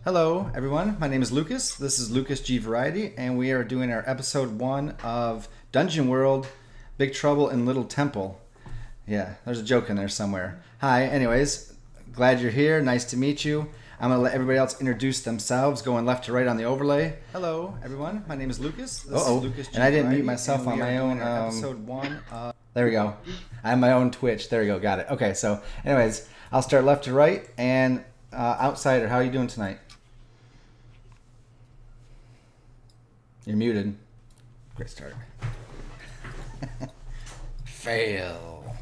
Hello, everyone. My name is Lucas. This is lucasgvariety, and we are doing our episode 1 of Dungeon World Big Trouble in Little Temple. Yeah, there's a joke in there somewhere. Hi, anyways, glad you're here. Nice to meet you. I'm going to let everybody else introduce themselves, going left to right on the overlay. Hello, everyone. My name is Lucas. This is Lucas G. And I didn't mute myself on my own. Episode 1 of... There we go. I have my own Twitch. There we go. Got it. Okay, so anyways, I'll start left to right. And Outsider, how are you doing tonight? You're muted. Great start. Fail.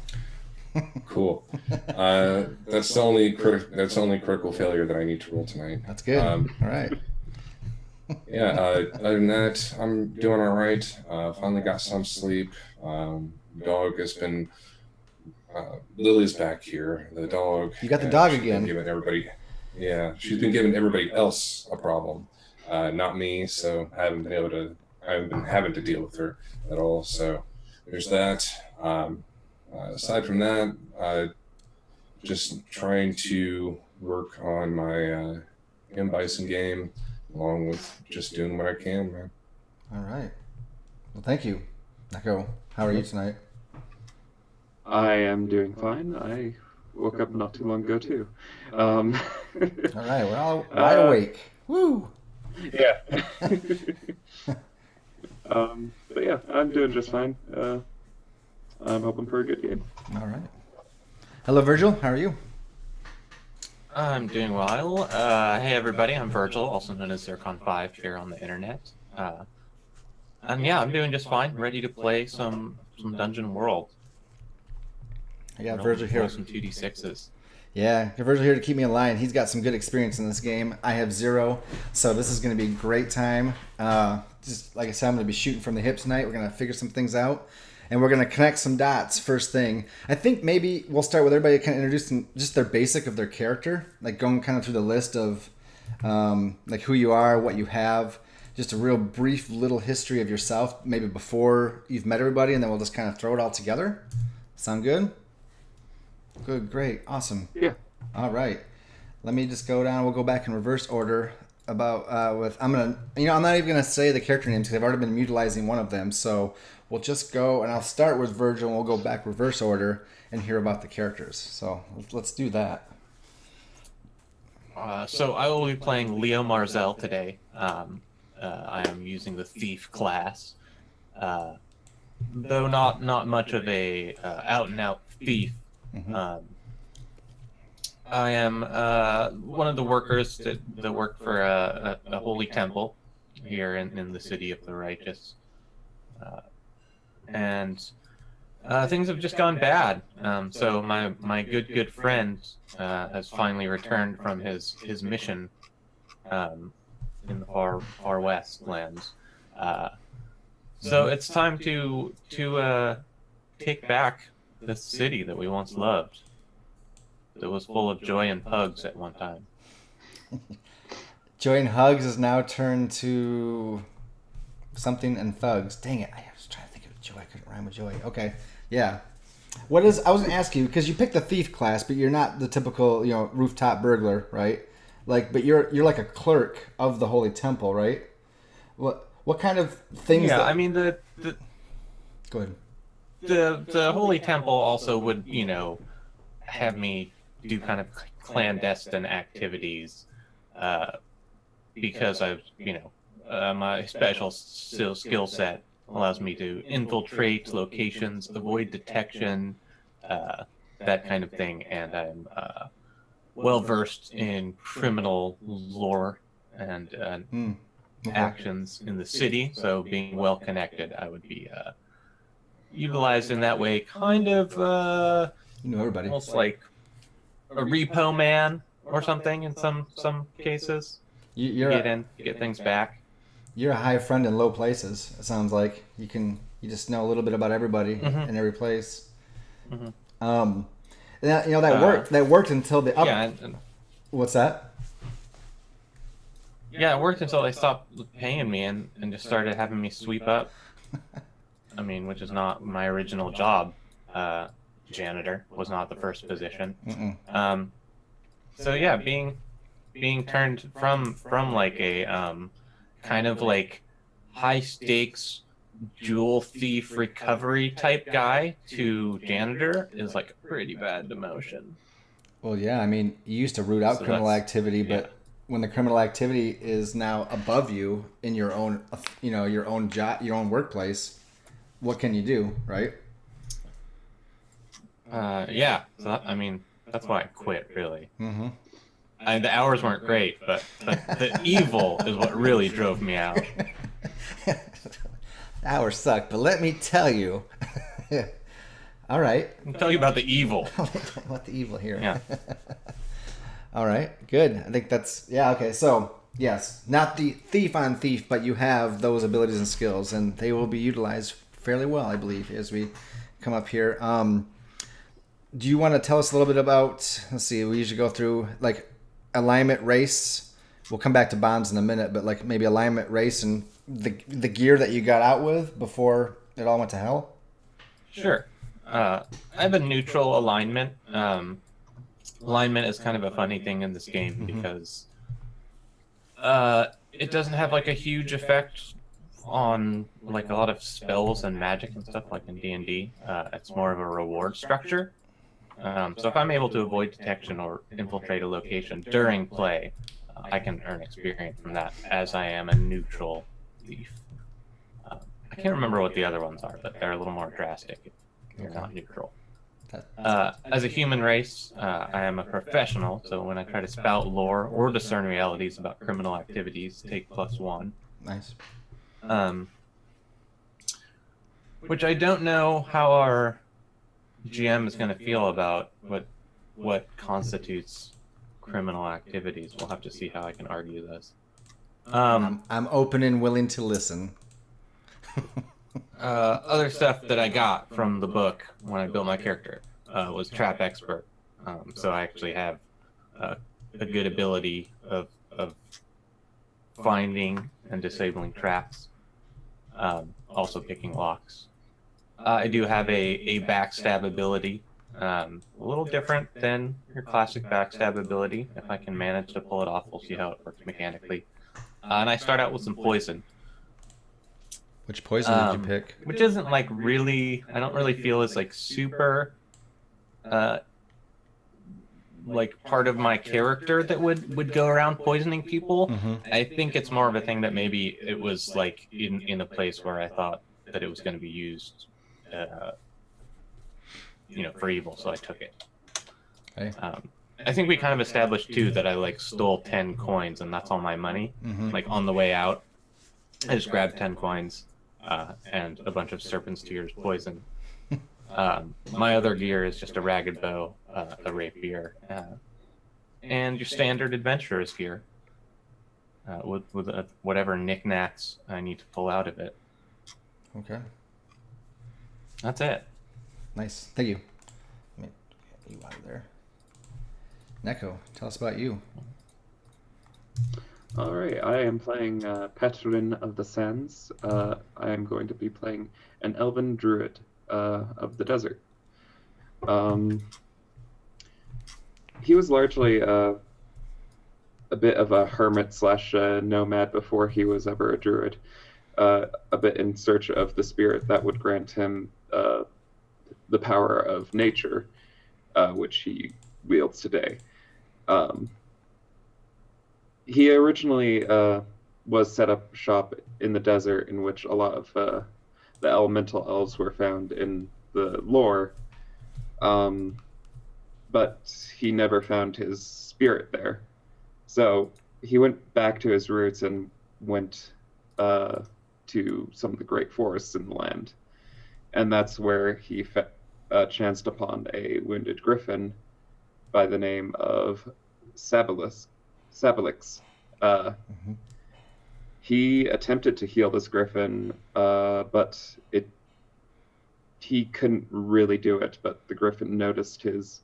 Cool. That's the only critical failure that I need to roll tonight. That's good. All right. Yeah. Other than that, I'm doing all right. Finally got some sleep. Dog has been. Lily's back here. The dog. You got the dog she's again. Been giving everybody. Yeah, she's been giving everybody else a problem. Not me. So I haven't been having to deal with her at all. So there's that. Aside from that, just trying to work on my M Bison game, along with just doing what I can, man. All right. Well, thank you. Neko, how are you tonight? I am doing fine. I woke up not too long ago too. All right, we're all wide awake. Woo! Yeah. But yeah, I'm doing just fine. I'm hoping for a good game. All right. Hello, Virgil. How are you? I'm doing well. Hey everybody, I'm Virgil, also known as Zircon5 here on the internet. And yeah, I'm doing just fine, ready to play some Dungeon World. I got Virgil here. Some 2d6s. Yeah, Virgil here to keep me in line. He's got some good experience in this game. I have 0, so this is going to be a great time. Just like I said, I'm going to be shooting from the hip tonight. We're going to figure some things out, and we're going to connect some dots first thing. I think maybe we'll start with everybody kind of introducing just their basic of their character, like going kind of through the list of like who you are, what you have, just a real brief little history of yourself, maybe before you've met everybody, and then we'll just kind of throw it all together. Sound good? Good, great, awesome. Yeah. All right. Let me just go down. We'll go back in reverse order. I'm not even gonna say the character names because I've already been utilizing one of them. So we'll just go, and I'll start with Virgil, and we'll go back reverse order and hear about the characters. So let's do that. So I will be playing Leo Marzel today. I am using the Thief class, though not much of a out and out thief. Mm-hmm. I am one of the workers that work for a holy temple here in the city of the righteous, and things have just gone bad. So my good friend has finally returned from his mission in the far west lands. So it's time to take back this city that we once loved. That was full of joy and hugs at one time. Joy and hugs is now turned to something and thugs. Dang it! I was trying to think of joy. I couldn't rhyme with joy. Okay, yeah. I was gonna ask you because you picked the thief class, but you're not the typical rooftop burglar, right? But you're like a clerk of the holy temple, right? What kind of things? Yeah, I mean the. Go ahead. The holy temple also would have me do kind of clandestine activities because I've my special skill set allows me to infiltrate locations, avoid detection, that kind of thing, and I'm well versed in criminal lore and actions in the city, so being well connected I would be utilized in that way, kind of everybody, almost like a repo man or something in some cases. You get things back. You're a high friend in low places. It sounds like you just know a little bit about everybody in every place. Mm-hmm. That worked until the up. Yeah. What's that? Yeah, it worked until they stopped paying me and just started having me sweep up. I mean, which is not my original job. Janitor was not the first position. So yeah, being being turned from like a kind of like high stakes jewel thief recovery type guy to janitor is like a pretty bad demotion. Well, yeah, I mean, you used to root out So criminal that's- activity, but yeah. when the criminal activity is now above you in your own, your own job, your own workplace, what can you do, right? Yeah. So that, I mean, that's why I quit. Really, Mm-hmm. the hours weren't great, but the evil is what really drove me out. Hours suck, but let me tell you. All right. I'll tell you about the evil. What the evil here? Yeah. All right, good. I think that's okay. So yes, not the thief on thief, but you have those abilities and skills, and they will be utilized fairly well, I believe, as we come up here. Do you want to tell us a little bit about? Let's see. We usually go through like alignment, race. We'll come back to bonds in a minute, but like maybe alignment, race, and the gear that you got out with before it all went to hell. Sure. I have a neutral alignment. Alignment is kind of a funny thing in this game because it doesn't have like a huge effect on like a lot of spells and magic and stuff like in D&D. It's more of a reward structure. So if I'm able to avoid detection or infiltrate a location during play, I can earn experience from that as I am a neutral thief. I can't remember what the other ones are, but they're a little more drastic if you're not neutral. As a human race, I am a professional, so when I try to spout lore or discern realities about criminal activities, take +1. Nice. Which I don't know how our GM is going to feel about what constitutes criminal activities. We'll have to see how I can argue this. I'm open and willing to listen. Other stuff that I got from the book when I built my character was trap expert. So I actually have a good ability of finding and disabling traps. Also picking locks. I do have a backstab ability. A little different than your classic backstab ability. If I can manage to pull it off, we'll see how it works mechanically. And I start out with some poison. Which poison did you pick? Which isn't like really, I don't really feel is like super like part of my character that would go around poisoning people. Mm-hmm. I think it's more of a thing that maybe it was like in a place where I thought that it was going to be used for evil, so I took it. Okay. I think we kind of established too that I like stole 10 coins and that's all my money. Mm-hmm. Like on the way out, I just grabbed 10 coins and a bunch of serpent's tears poison. My other gear is just a ragged bow, a rapier, and your standard adventurer's gear with whatever knickknacks I need to pull out of it. Okay. That's it. Nice. Thank you. Let me get you out of there. Neko, tell us about you. All right, I am playing Petrin of the Sands. I am going to be playing an elven druid of the desert. He was largely a bit of a hermit / nomad before he was ever a druid. A bit in search of the spirit that would grant him the power of nature, which he wields today. He originally was set up shop in the desert, in which a lot of the elemental elves were found in the lore, but he never found his spirit there. So he went back to his roots and went to some of the great forests in the land. And that's where he chanced upon a wounded griffin by the name of Sabilix. He attempted to heal this griffin, but he couldn't really do it. But the griffin noticed his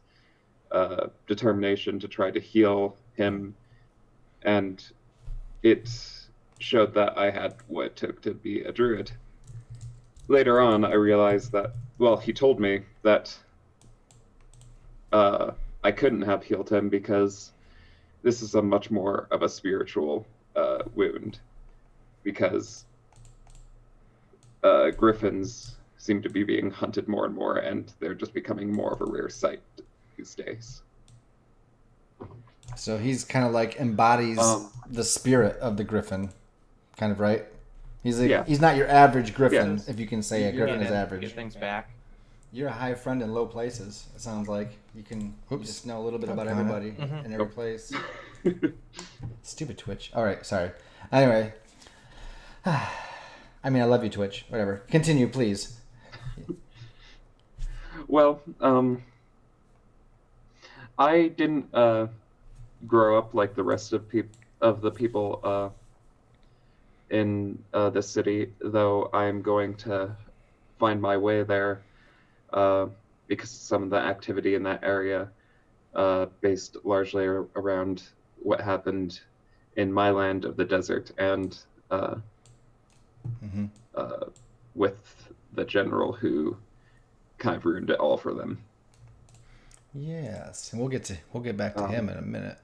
determination to try to heal him, and it showed that I had what it took to be a druid. Later on, I realized that, well, he told me that I couldn't have healed him because this is a much more of a spiritual wound, because griffins seem to be being hunted more and more, and they're just becoming more of a rare sight these days. So he's kind of like embodies the spirit of the griffin, kind of, right? He's not your average griffin, if you can say a griffin is average. Get things back. You're a high friend in low places. It sounds like you just know a little bit about everybody in every place. Stupid Twitch. All right, sorry. Anyway, I mean, I love you, Twitch. Whatever. Continue, please. Well, I didn't grow up like the rest of the people in this city, though I'm going to find my way there because of some of the activity in that area, based largely around what happened in my land of the desert, and with the general who kind of ruined it all for them. Yes, and we'll get back to him in a minute.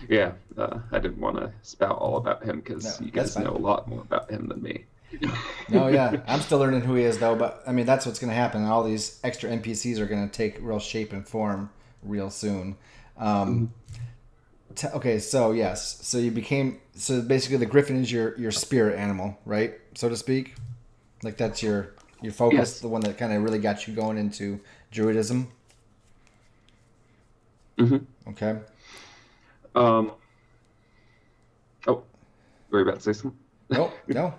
Yeah, I didn't want to spout all about him because you guys know a lot more about him than me. No, yeah, I'm still learning who he is though. But I mean, that's what's going to happen. All these extra NPCs are going to take real shape and form real soon. Okay, so yes, so basically the griffin is your spirit animal, right, so to speak. Like that's your focus, yes. The one that kind of really got you going into druidism. Mm-hmm. Okay. Oh, were you about to say something? No.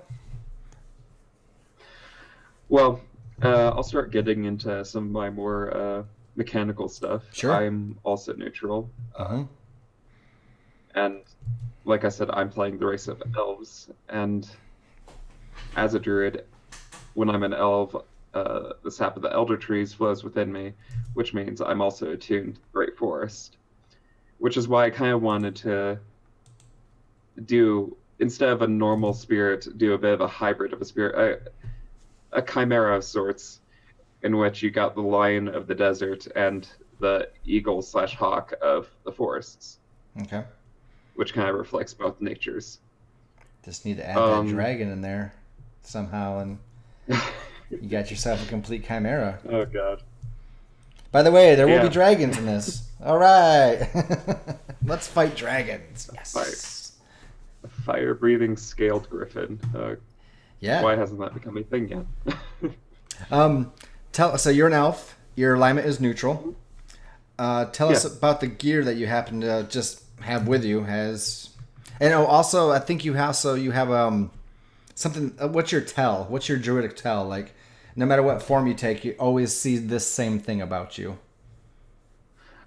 Well, I'll start getting into some of my more mechanical stuff. Sure. I'm also neutral. And like I said, I'm playing the race of elves. And as a druid, when I'm an elf, the sap of the elder trees flows within me, which means I'm also attuned to the great forest. Which is why I kind of wanted to do, instead of a normal spirit, do a bit of a hybrid of a spirit, a chimera of sorts, in which you got the lion of the desert and the eagle/hawk of the forests. Okay. Which kind of reflects both natures. Just need to add that dragon in there somehow, and you got yourself a complete chimera. Oh, God. By the way, there will be dragons in this. All right. Let's fight dragons. Yes. A fire-breathing scaled griffin. Yeah. Why hasn't that become a thing yet? So you're an elf. Your alignment is neutral. Tell us about the gear that you happen to just have with you. And also, I think you have something. What's your tell? What's your druidic tell? Like, no matter what form you take, you always see this same thing about you.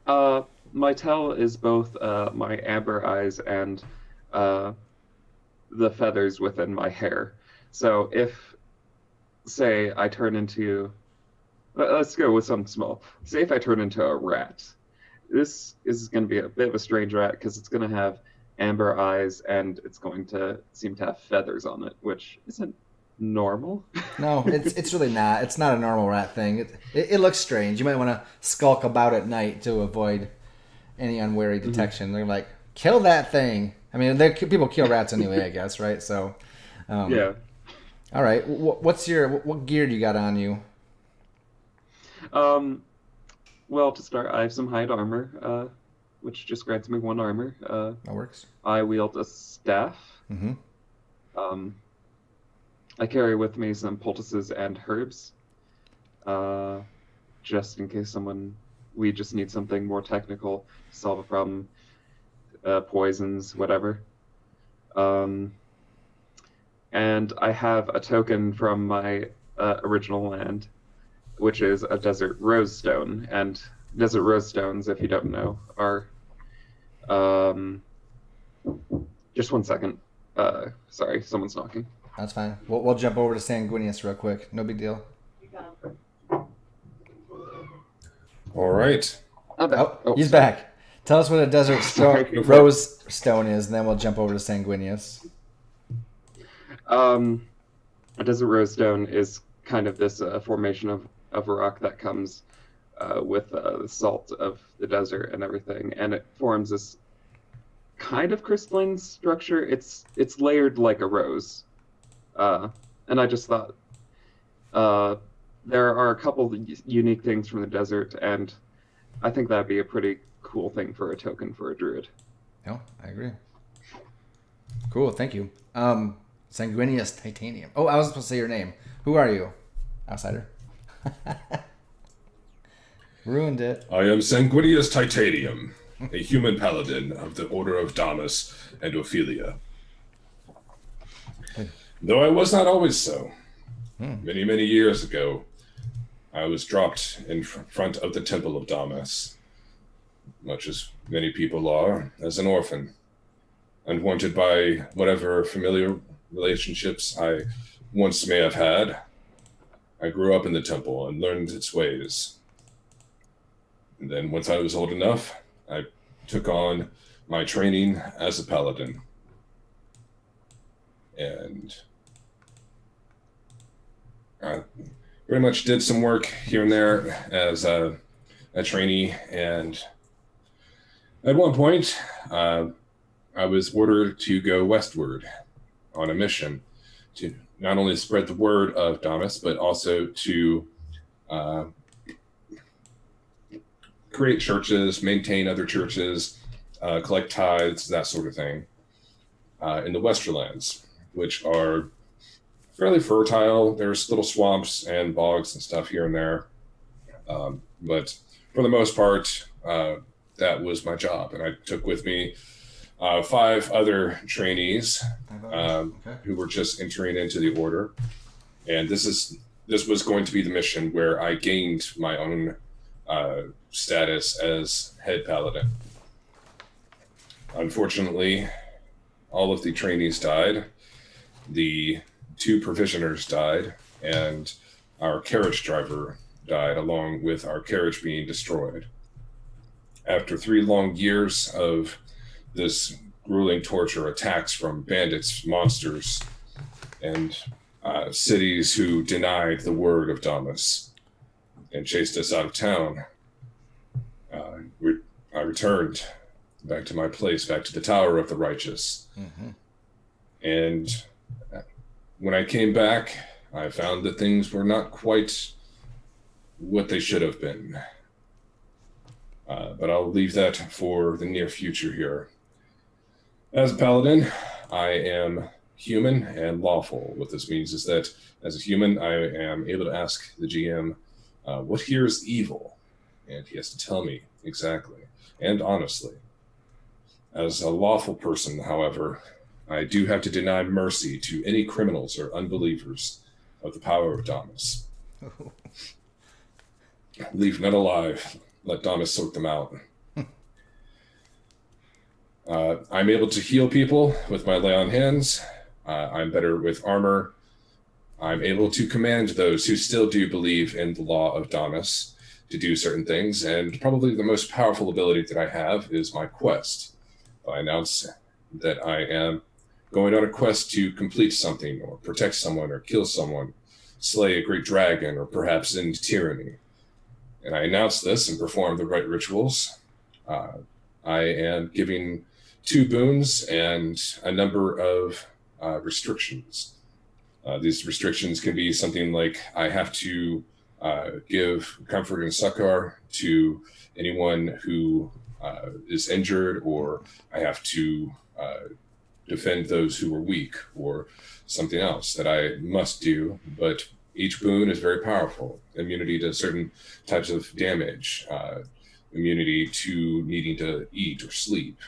My tell is both my amber eyes and the feathers within my hair. So if, say, I turn into... Let's go with something small. Say if I turn into a rat. This is going to be a bit of a strange rat because it's going to have amber eyes and it's going to seem to have feathers on it, which isn't normal. No, it's really not. It's not a normal rat thing. It looks strange. You might want to skulk about at night to avoid any unwary detection. They're like, kill that thing. I mean, people kill rats anyway, I guess, right? So, yeah. All right. What gear do you got on you? Well, to start, I have some hide armor, which just grants me 1 armor. That works. I wield a staff. Mm-hmm. I carry with me some poultices and herbs, just in case we just need something more technical to solve a problem, poisons, whatever. And I have a token from my original land, which is a desert rose stone. And desert rose stones, if you don't know, are... just 1 second. Sorry, someone's knocking. That's fine. We'll jump over to Sanguinius real quick. No big deal. All right. He's back. Tell us what a desert rose stone is, and then we'll jump over to Sanguinius. A desert rose stone is kind of this formation of a rock that comes with the salt of the desert and everything, and it forms this kind of crystalline structure. It's layered like a rose, and I just thought there are a couple of unique things from the desert, and I think that'd be a pretty cool thing for a token for a druid. No, I agree. Cool, thank you. Sanguineous Titanium. Oh, I wasn't supposed to say your name. Who are you? Outsider. Ruined it. I am Sanguineous Titanium, a human paladin of the Order of Damas and Ophelia. Though I was not always so. Many, many years ago, I was dropped in front of the Temple of Damas, much as many people are, as an orphan, unwanted by whatever familiar relationships I once may have had. I grew up in the temple and learned its ways. And then once I was old enough, I took on my training as a paladin. And I pretty much did some work here and there as a trainee. And at one point, I was ordered to go westward on a mission to not only spread the word of Damas, but also to create churches, maintain other churches, collect tithes, that sort of thing, in the Westerlands, which are fairly fertile. There's little swamps and bogs and stuff here and there. But for the most part, that was my job. And I took with me 5 other trainees who were just entering into the order. And this was going to be the mission where I gained my own status as head paladin. Unfortunately, all of the trainees died. The 2 provisioners died, and our carriage driver died, along with our carriage being destroyed. After 3 long years of this grueling torture, attacks from bandits, monsters, and cities who denied the word of Damas and chased us out of town, I returned back to my place, back to the Tower of the Righteous. Mm-hmm. And when I came back, I found that things were not quite what they should have been. But I'll leave that for the near future here. As a paladin, I am human and lawful. What this means is that as a human, I am able to ask the GM, what here is evil? And he has to tell me exactly and honestly. As a lawful person, however, I do have to deny mercy to any criminals or unbelievers of the power of Damas. Leave none alive. Let Damas sort them out. I'm able to heal people with my lay on hands. I'm better with armor. I'm able to command those who still do believe in the law of Damas to do certain things. And probably the most powerful ability that I have is my quest. I announce that I am going on a quest to complete something or protect someone or kill someone, slay a great dragon, or perhaps end tyranny. And I announce this and perform the right rituals. I am giving 2 boons and a number of restrictions. These restrictions can be something like I have to give comfort and succor to anyone who is injured, or I have to defend those who are weak, or something else that I must do. But each boon is very powerful. Immunity to certain types of damage, immunity to needing to eat or sleep.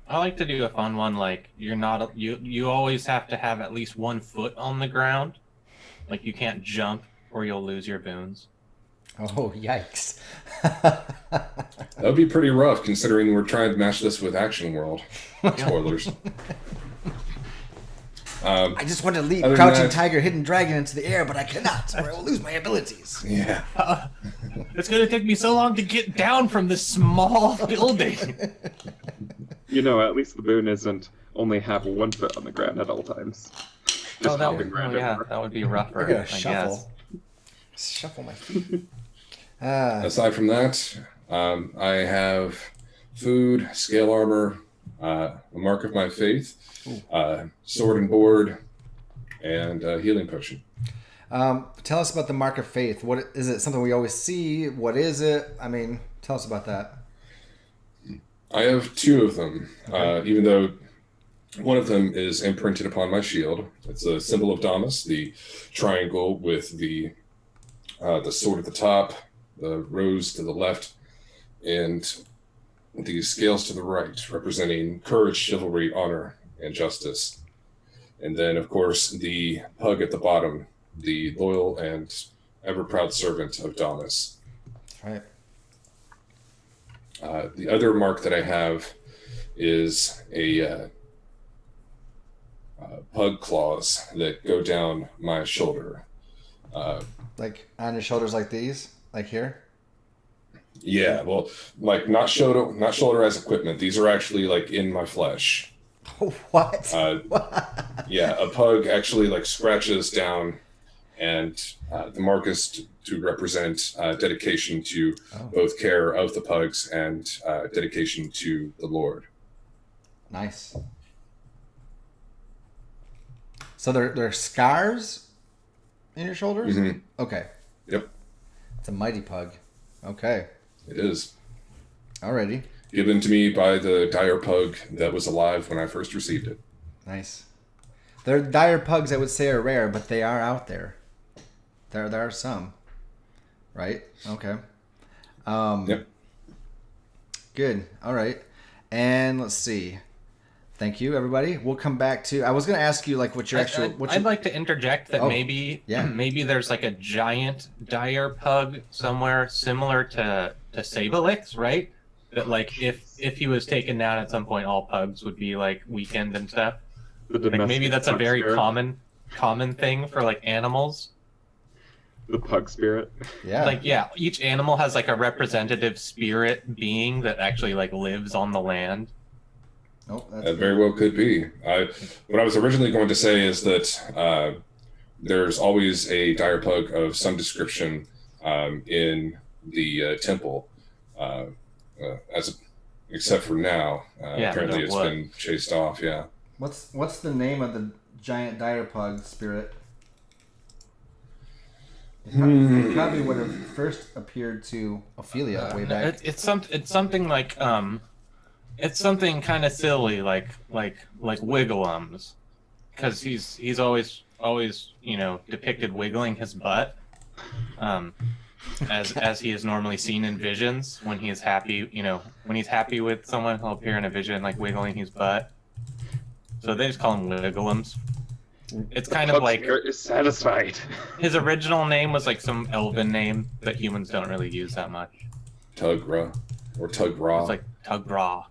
I like to do a fun one, like you always have to have at least 1 foot on the ground. Like you can't jump or you'll lose your boons. Oh, yikes. That would be pretty rough considering we're trying to match this with Action World. Spoilers. I just want to leap Crouching Tiger, Hidden Dragon into the air, but I cannot, or I will lose my abilities. Yeah. It's going to take me so long to get down from this small building. You know, at least the boon isn't only have 1 foot on the ground at all times. That would be rougher. I gotta I shuffle. guess. Shuffle my feet. Aside from that, I have food, scale armor, a mark of my faith, sword and board, and a healing potion. Tell us about the mark of faith. What is it? Something we always see? What is it? I mean, tell us about that. I have two of them, even though one of them is imprinted upon my shield. It's a symbol of Damas, the triangle with the sword at the top, the rose to the left, and the scales to the right, representing courage, chivalry, honor, and justice. And then, of course, the pug at the bottom, the loyal and ever-proud servant of Damas. Right. The other mark that I have is a pug claws that go down my shoulder. Like on your shoulders like these? Like here? Yeah, well, like not shoulder as equipment. These are actually like in my flesh. What? Yeah, a pug actually like scratches down, and the mark is to represent dedication to both care of the pugs and dedication to the Lord. Nice. So they're scars in your shoulders? Mm-hmm. Okay. Yep. It's a mighty pug. Okay. It is. Alrighty. Given to me by the dire pug that was alive when I first received it. Nice. They're dire pugs I would say are rare, but they are out there. There are some. Right? Okay. Yep. Good. All right. And let's see. Thank you, everybody. We'll come back to. I was going to ask you, like, what your actual. I'd like to interject that maybe there's like a giant dire pug somewhere similar to Sablix, right? That like if he was taken down at some point, all pugs would be like weakened and stuff. Like maybe that's a very common thing for like animals. The pug spirit. Yeah. Like each animal has like a representative spirit being that actually like lives on the land. Oh, that very well could be. What I was originally going to say is that there's always a dire pug of some description in the temple, except for now. Apparently, it's been chased off. Yeah. What's the name of the giant dire pug spirit? It probably would have first appeared to Ophelia way back. It's something like it's something kind of silly like Wigglums, because he's always depicted wiggling his butt, as he is normally seen in visions when he is happy. When he's happy with someone, he'll appear in a vision like wiggling his butt. So they just call him Wigglums. It's kind of like is satisfied. His original name was like some elven name that humans don't really use that much. Tugra or Tugra. It's like Tugra.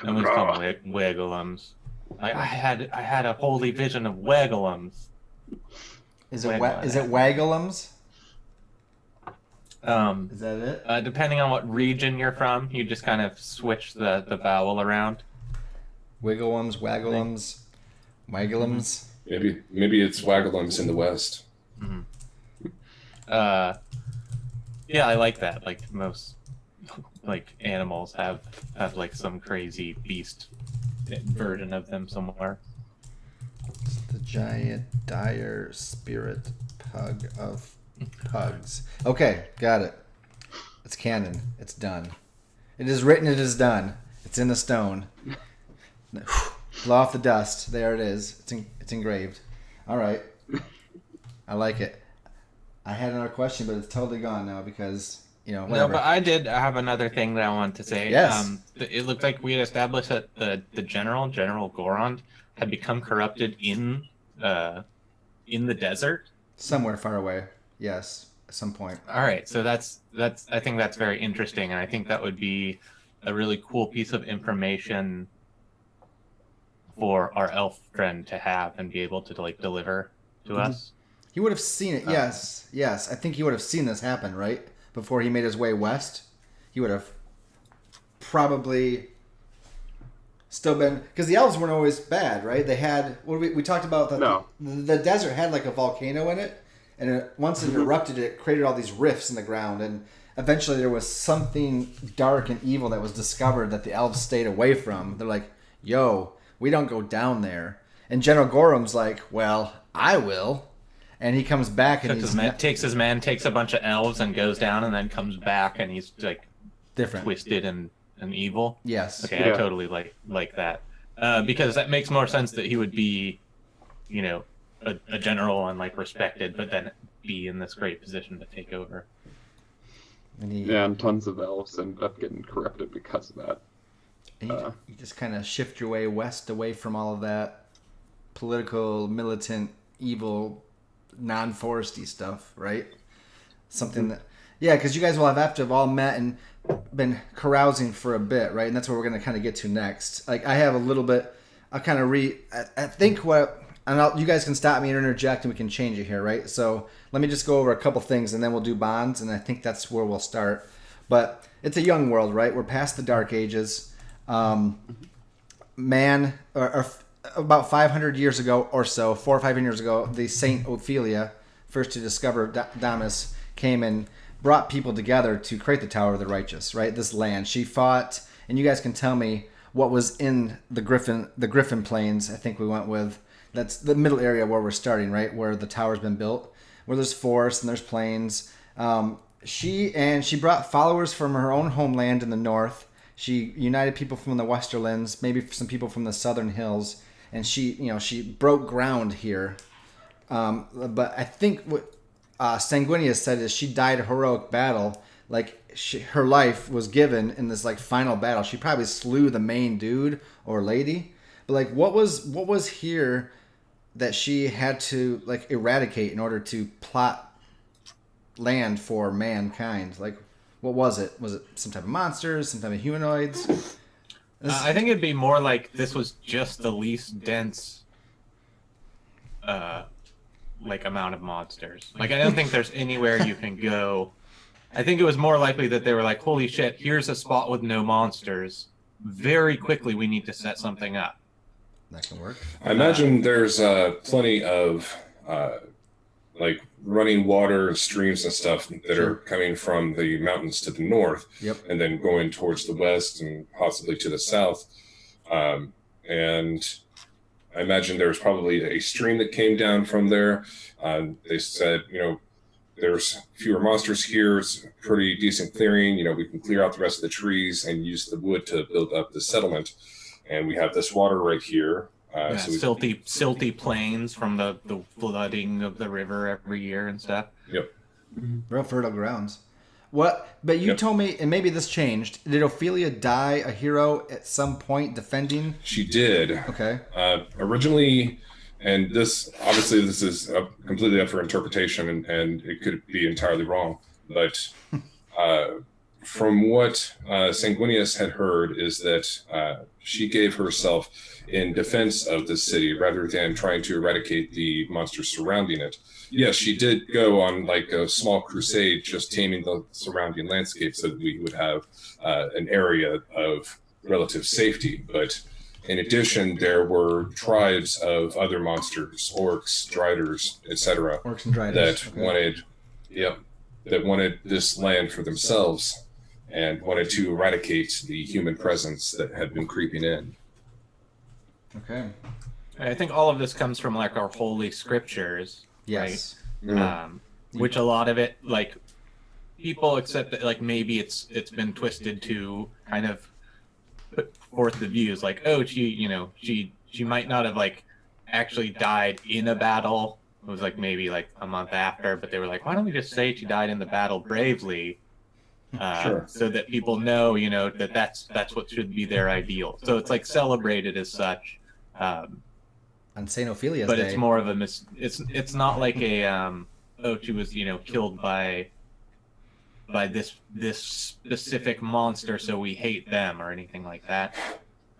No one's called Wigglums. I had a holy vision of Wigglums. Is it Wagglums? Is that it? Depending on what region you're from, you just kind of switch the vowel around. Wigglums, Wagglums, Wagglums. Maybe it's Wagglums in the West. Mm-hmm. Yeah, I like that. Like most like animals have like some crazy beast version of them somewhere. It's the giant dire spirit pug of pugs. Okay, got it. It's canon. It's done. It is written. It is done. It's in the stone. Blow off the dust. There it is. It's engraved. All right. I like it. I had another question, but it's totally gone now because, whatever. No, but I did have another thing that I wanted to say. Yes. It looked like we had established that the General Gorond had become corrupted in the desert. Somewhere far away. Yes, at some point. All right. So that's I think that's very interesting, and I think that would be a really cool piece of information for our elf friend to have and be able to like deliver to us. He would have seen it. Yes. I think he would have seen this happen, right? Before he made his way west. He would have probably still been, because the elves weren't always bad, right? They had, we talked about that. No. The desert had like a volcano in it, and once it erupted, it created all these rifts in the ground, and eventually there was something dark and evil that was discovered that the elves stayed away from. They're like, yo, we don't go down there. And General Gorham's like, well, I will. And he comes back and takes a bunch of elves and goes down, and then comes back and he's like different, twisted and evil. Yes. Okay, yeah. I totally like that because that makes more sense that he would be, you know, a general and like respected, but then be in this great position to take over. And tons of elves end up getting corrupted because of that. And you just kind of shift your way west, away from all of that political, militant, evil, non-foresty stuff, right? Something that, yeah, because you guys will have to have all met and been carousing for a bit, right? And that's what we're going to kind of get to next. Like, I have a little bit, I'll kind of I think what, and you guys can stop me and interject and we can change it here, right? So let me just go over a couple things and then we'll do bonds, and I think that's where we'll start. But it's a young world, right? We're past the Dark Ages. Man, or about 500 years ago or so, 400 or 500 years ago, the Saint Ophelia, first to discover Damas, came and brought people together to create the Tower of the Righteous, right? This land. She fought, and you guys can tell me what was in the Griffin Plains, I think we went with. That's the middle area where we're starting, right? Where the tower's been built, where there's forests and there's plains. She brought followers from her own homeland in the north. She united people from the Westerlands, maybe some people from the southern hills, and she broke ground here. But I think what Sanguinius said is she died a heroic battle. Like her life was given in this like final battle. She probably slew the main dude or lady. But like, what was here that she had to like eradicate in order to plot land for mankind? Like, what was it? Was it some type of monsters, some type of humanoids? I think it'd be more like this was just the least dense like amount of monsters. Like, I don't think there's anywhere you can go. I think it was more likely that they were like, holy shit, here's a spot with no monsters. Very quickly we need to set something up. That can work. I imagine there's plenty of like running water and streams and stuff that are coming from the mountains to the north, and then going towards the west and possibly to the south. And I imagine there's probably a stream that came down from there. They said, there's fewer monsters here. It's a pretty decent clearing. We can clear out the rest of the trees and use the wood to build up the settlement. And we have this water right here. So silty plains from the flooding of the river every year and stuff. Yep. Real fertile grounds. What? But you told me, and maybe this changed. Did Ophelia die a hero at some point defending? She did. Okay. Originally, and this is completely up for interpretation, and it could be entirely wrong. But from what Sanguinius had heard is that she gave herself in defense of the city rather than trying to eradicate the monsters surrounding it. Yes, she did go on like a small crusade, just taming the surrounding landscape so that we would have an area of relative safety. But in addition, there were tribes of other monsters, orcs, driders, etc., orcs and driders, that wanted this land for themselves and wanted to eradicate the human presence that had been creeping in. Okay. I think all of this comes from like our holy scriptures, yes, right? Which a lot of it, like, people accept that like maybe it's been twisted to kind of put forth the views like, oh, she might not have like actually died in a battle. It was like maybe like a month after, but they were like, why don't we just say she died in the battle bravely? So that people know, that's what should be their ideal. So it's like celebrated as such. On Saint Ophelia's but day. It's more of a it's not like a she was killed by this specific monster, so we hate them or anything like that.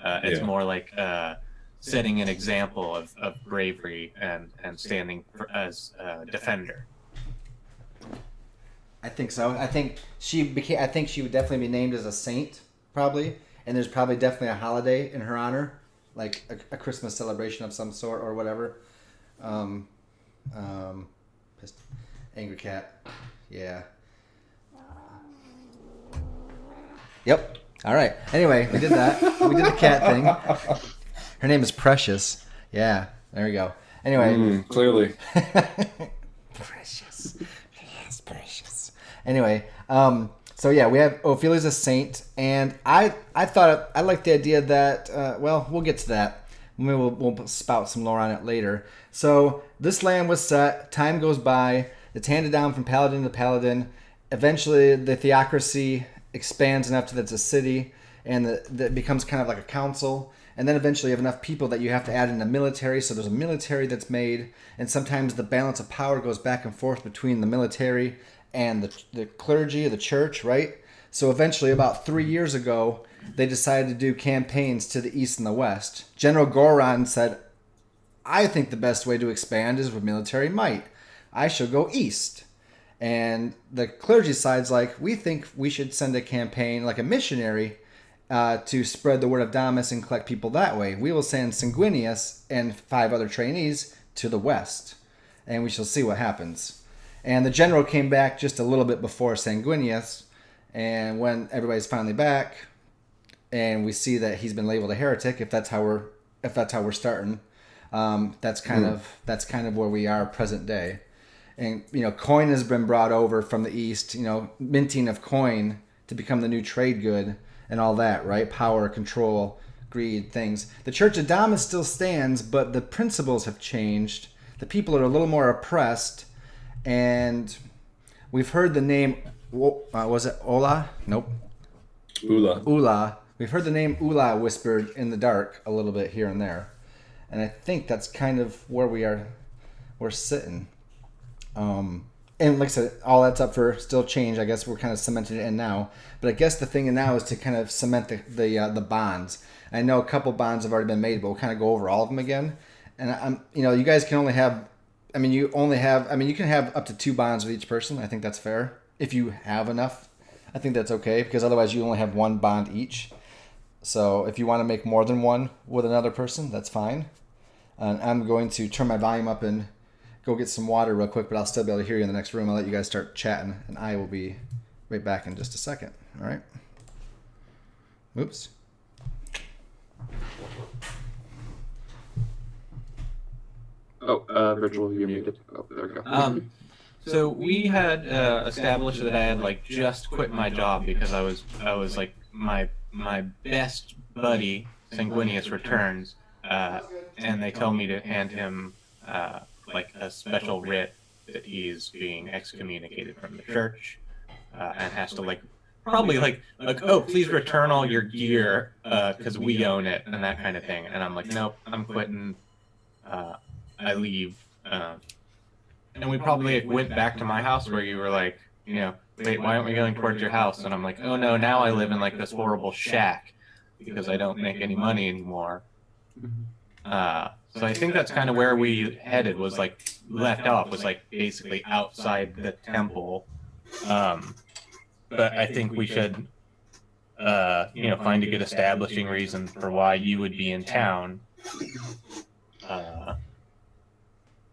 It's more like setting an example of bravery and standing as a defender. I think so. I think she would definitely be named as a saint, probably, and there's probably definitely a holiday in her honor, like a Christmas celebration of some sort or whatever. Angry cat, yeah. Yep. All right. Anyway, we did that. We did the cat thing. Her name is Precious. Yeah. There we go. Anyway. Clearly. Precious. Yes, precious. Anyway, so yeah, we have Ophelia's a saint, and I thought I liked the idea that well, we'll get to that. Maybe we'll spout some lore on it later. So this land was set. Time goes by. It's handed down from paladin to paladin. Eventually, the theocracy expands enough that it's a city, and that becomes kind of like a council. And then eventually you have enough people that you have to add in the military. So there's a military that's made, and sometimes the balance of power goes back and forth between the military and the clergy, the church, right? So eventually, about 3 years ago, they decided to do campaigns to the east and the west. General Goron said, I think the best way to expand is with military might. I shall go east. And the clergy side's like, we think we should send a campaign, like a missionary, to spread the word of Damas and collect people that way. We will send Sanguinius and 5 other trainees to the west, and we shall see what happens. And the general came back just a little bit before Sanguinius, and when everybody's finally back, and we see that he's been labeled a heretic, if that's how we're starting, that's kind of where we are present day. And coin has been brought over from the east. Minting of coin to become the new trade good. And all that, right? Power, control, greed, things. The Church of Damas still stands, but the principles have changed. The people are a little more oppressed. And we've heard the name, was it Ola? Nope. Ula. We've heard the name Ula whispered in the dark a little bit here and there. And I think that's kind of where we're sitting. And like I said, all that's up for still change. I guess we're kind of cementing it in now. But I guess the thing now is to kind of cement the bonds. I know a couple bonds have already been made, but we'll kind of go over all of them again. And you guys can only have, you can have up to 2 bonds with each person. I think that's fair. If you have enough, I think that's okay, because otherwise you only have 1 bond each. So if you want to make more than one with another person, that's fine. And I'm going to turn my volume up and go get some water real quick, but I'll still be able to hear you in the next room. I'll let you guys start chatting, and I will be right back in just a second. All right? Oops. Virgil, you're muted. Oh, there we go. So we had established that I had just quit my job because I was like my best buddy Sanguinius returns, and they tell me to hand him a special writ that he's being excommunicated from the church, and has to probably oh, please return all your gear because we own it and that kind of thing. And I'm like, nope, I'm quitting. I leave. And we probably went back to my house where you were like, wait, why aren't we going towards your house? And I'm like, oh no, now I live in this horrible shack because I don't make any money anymore. So I think that's kind of where we headed, was left off, was basically outside the temple. But I think we should, find a good establishing reason for why you would be in town.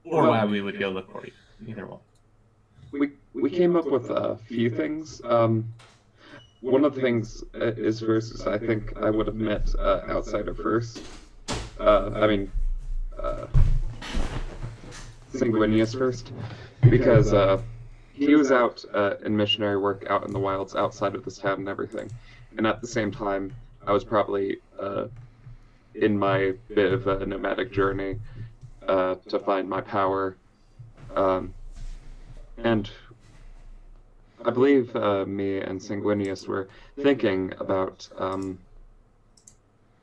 Or why we would go look for you. Either one. We came up with a few things. One of the things is first, I think I would have met Outsider first. Sanguinius first, because he was out in missionary work out in the wilds outside of this town and everything. And at the same time, I was probably in my bit of a nomadic journey to find my power. And I believe me and Sanguinius were thinking about,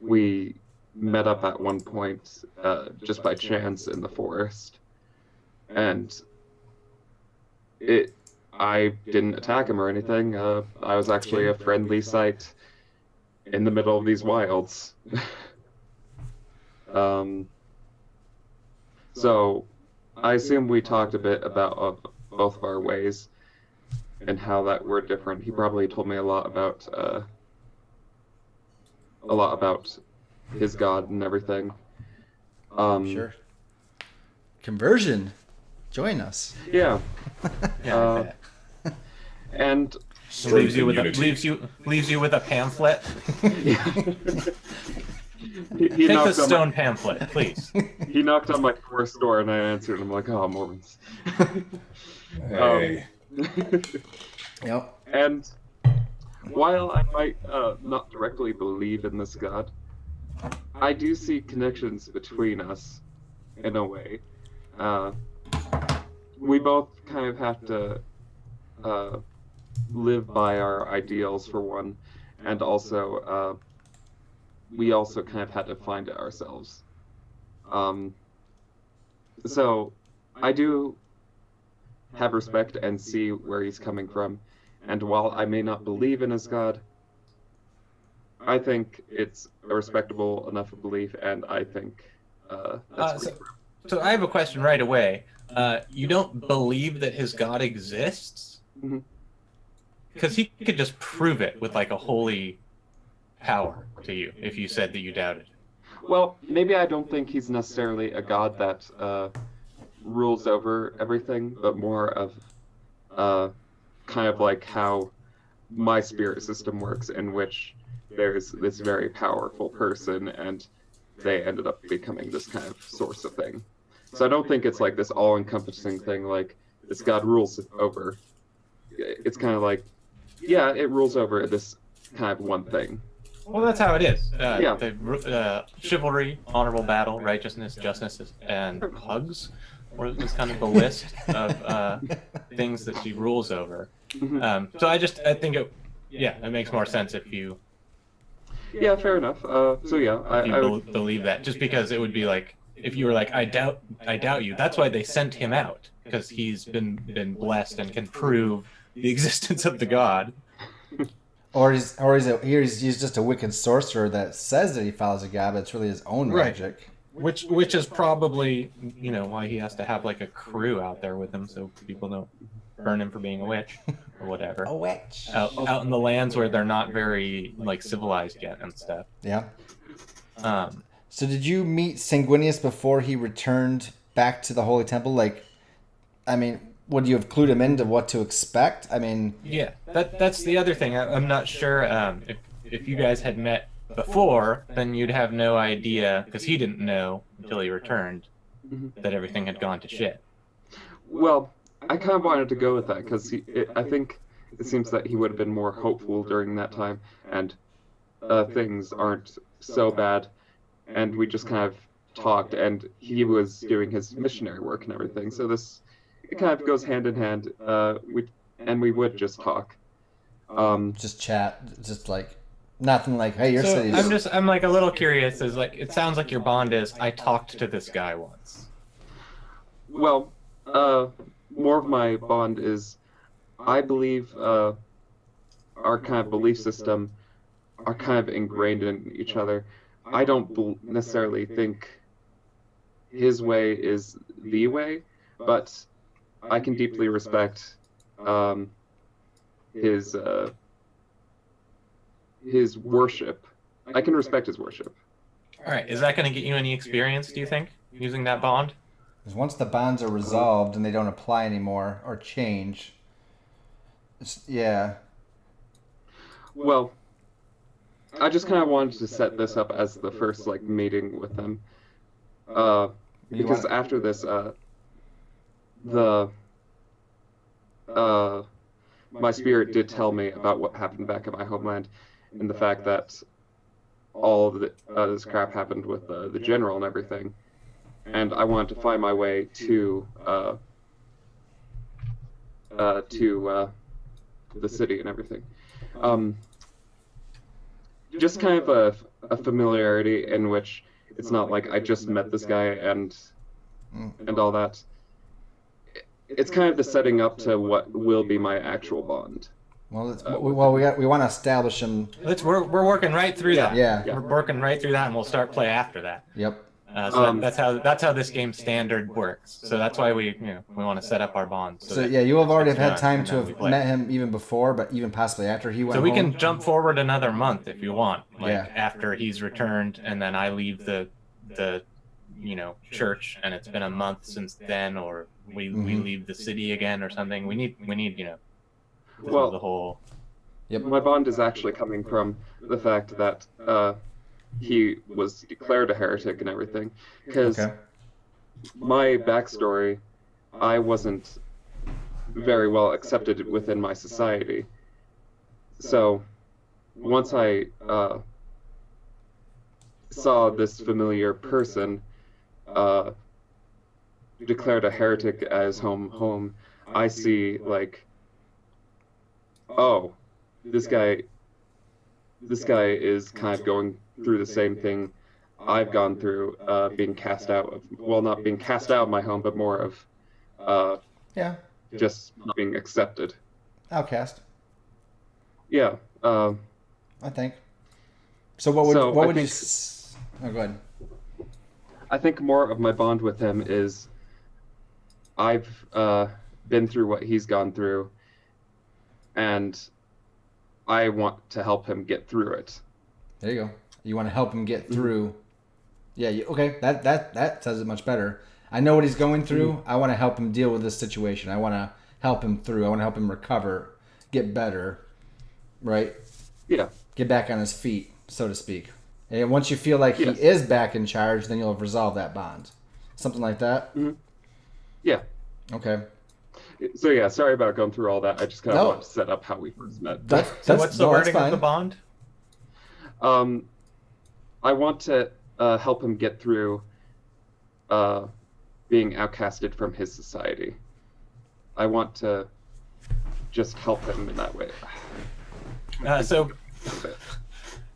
we met up at one point just by chance in the forest. And I didn't attack him or anything. I was actually a friendly sight in the middle of these wilds. So I assume we talked a bit about both of our ways and how that were different. He probably told me a lot about his god and everything. Sure. Conversion. Join us. Yeah. Yeah. And Strength Leaves you and with a unity. leaves you with a pamphlet. He Take the knocked on stone pamphlet, please. he knocked on my forest door, and I answered. I'm like, oh, Mormons. Hey. Yep. And while I might not directly believe in this god, I do see connections between us in a way. We both kind of have to live by our ideals, for one, and also we also kind of had to find it ourselves. So I do have respect and see where he's coming from, and while I may not believe in his god, I think it's a respectable enough belief, and I think that's So, so I have a question right away. You don't believe that his god exists? Mhm. Because he could just prove it with like a holy power to you if you said that you doubted. Well, maybe I don't think he's necessarily a god that rules over everything, but more of kind of like how my spirit system works, in which there's this very powerful person, and they ended up becoming this kind of source of thing. So I don't think it's like this all-encompassing thing, like this god rules over. It's kind of like, yeah, it rules over this kind of one thing. Well, that's how it is. Yeah. Chivalry, honorable battle, righteousness, justice, and hugs was kind of the list of things that she rules over. So I think it makes more sense if you Yeah, fair enough. So yeah, I would, believe that. Just because it would be like if you were like, I doubt you. That's why they sent him out, because he's been blessed and can prove the existence of the god. Or he's just a wicked sorcerer that says that he follows a god, but it's really his own Right. magic. Which is probably, why he has to have like a crew out there with him, so people don't burn him for being a witch or whatever. A witch. Out in the lands where they're not very like civilized yet and stuff. Yeah. Um, So did you meet Sanguinius before he returned back to the Holy Temple? Like, I mean, would you have clued him into what to expect? I mean, yeah, that's the other thing. I'm not sure if you guys had met before, then you'd have no idea, because he didn't know until he returned that everything had gone to shit. well, I kind of wanted to go with that because I think it seems that he would have been more hopeful during that time, and things aren't so bad, and we just kind of talked, and he was doing his missionary work and everything. So it kind of goes hand in hand. We would just talk. just chat, just like nothing like, hey, your So city's... I'm like a little curious. Is like it sounds like your bond is I talked to this guy once. Well, more of my bond is I believe our kind of belief system are kind of ingrained in each other. I don't necessarily think his way is the way, but I can deeply respect his worship. I can respect his worship. All right, is that going to get you any experience? Do you think using that bond? Because once the bonds are resolved and they don't apply anymore or change, yeah. Well, I just kind of wanted to set this up as the first meeting with them, because after this, my spirit did tell me about what happened back in my homeland, and the fact that all of this crap happened with the general and everything, and I wanted to find my way to the city and everything. Just kind of a familiarity in which it's not like I just met this guy and all that. It's kind of the setting up to what will be my actual bond. Well, we want to establish him. We're working right through that. Yeah. We're working right through that, and we'll start play after that. Yep. That's how this game standard works. So that's why we want to set up our bonds. So yeah, you have already it's had done, time and to then we have play. met him even before, but even possibly after he went So we home. can jump forward another month if you want, Yeah. after he's returned, and then I leave the church, and it's been a month since then, or we leave the city again or something. We need Well, the whole Yep. My bond is actually coming from the fact that he was declared a heretic and everything. Because Okay. my backstory, I wasn't very well accepted within my society. So once I saw this familiar person declared a heretic as home, I see like, oh, this guy is kind of going through the same thing I've gone through, being cast out of, well, not being cast out of my home, but more of Yeah. just not being accepted. Outcast. Yeah. I think. So what would So what I would you? think- Oh, go ahead. I think more of my bond with him is I've been through what he's gone through, and I want to help him get through it. There you go. You want to help him get through. Yeah. Okay. That says it much better. I know what he's going through. I want to help him deal with this situation. I want to help him through. I want to help him recover, get better, right? Yeah. Get back on his feet, so to speak. And once you feel like Yes. he is back in charge, then you'll have resolved that bond. Something like that? Yeah. Okay. So yeah, sorry about going through all that. I just kind of No. want to set up how we first met. So what's the no, that's wording of fine. the bond? I want to help him get through being outcasted from his society. I want to just help him in that way. So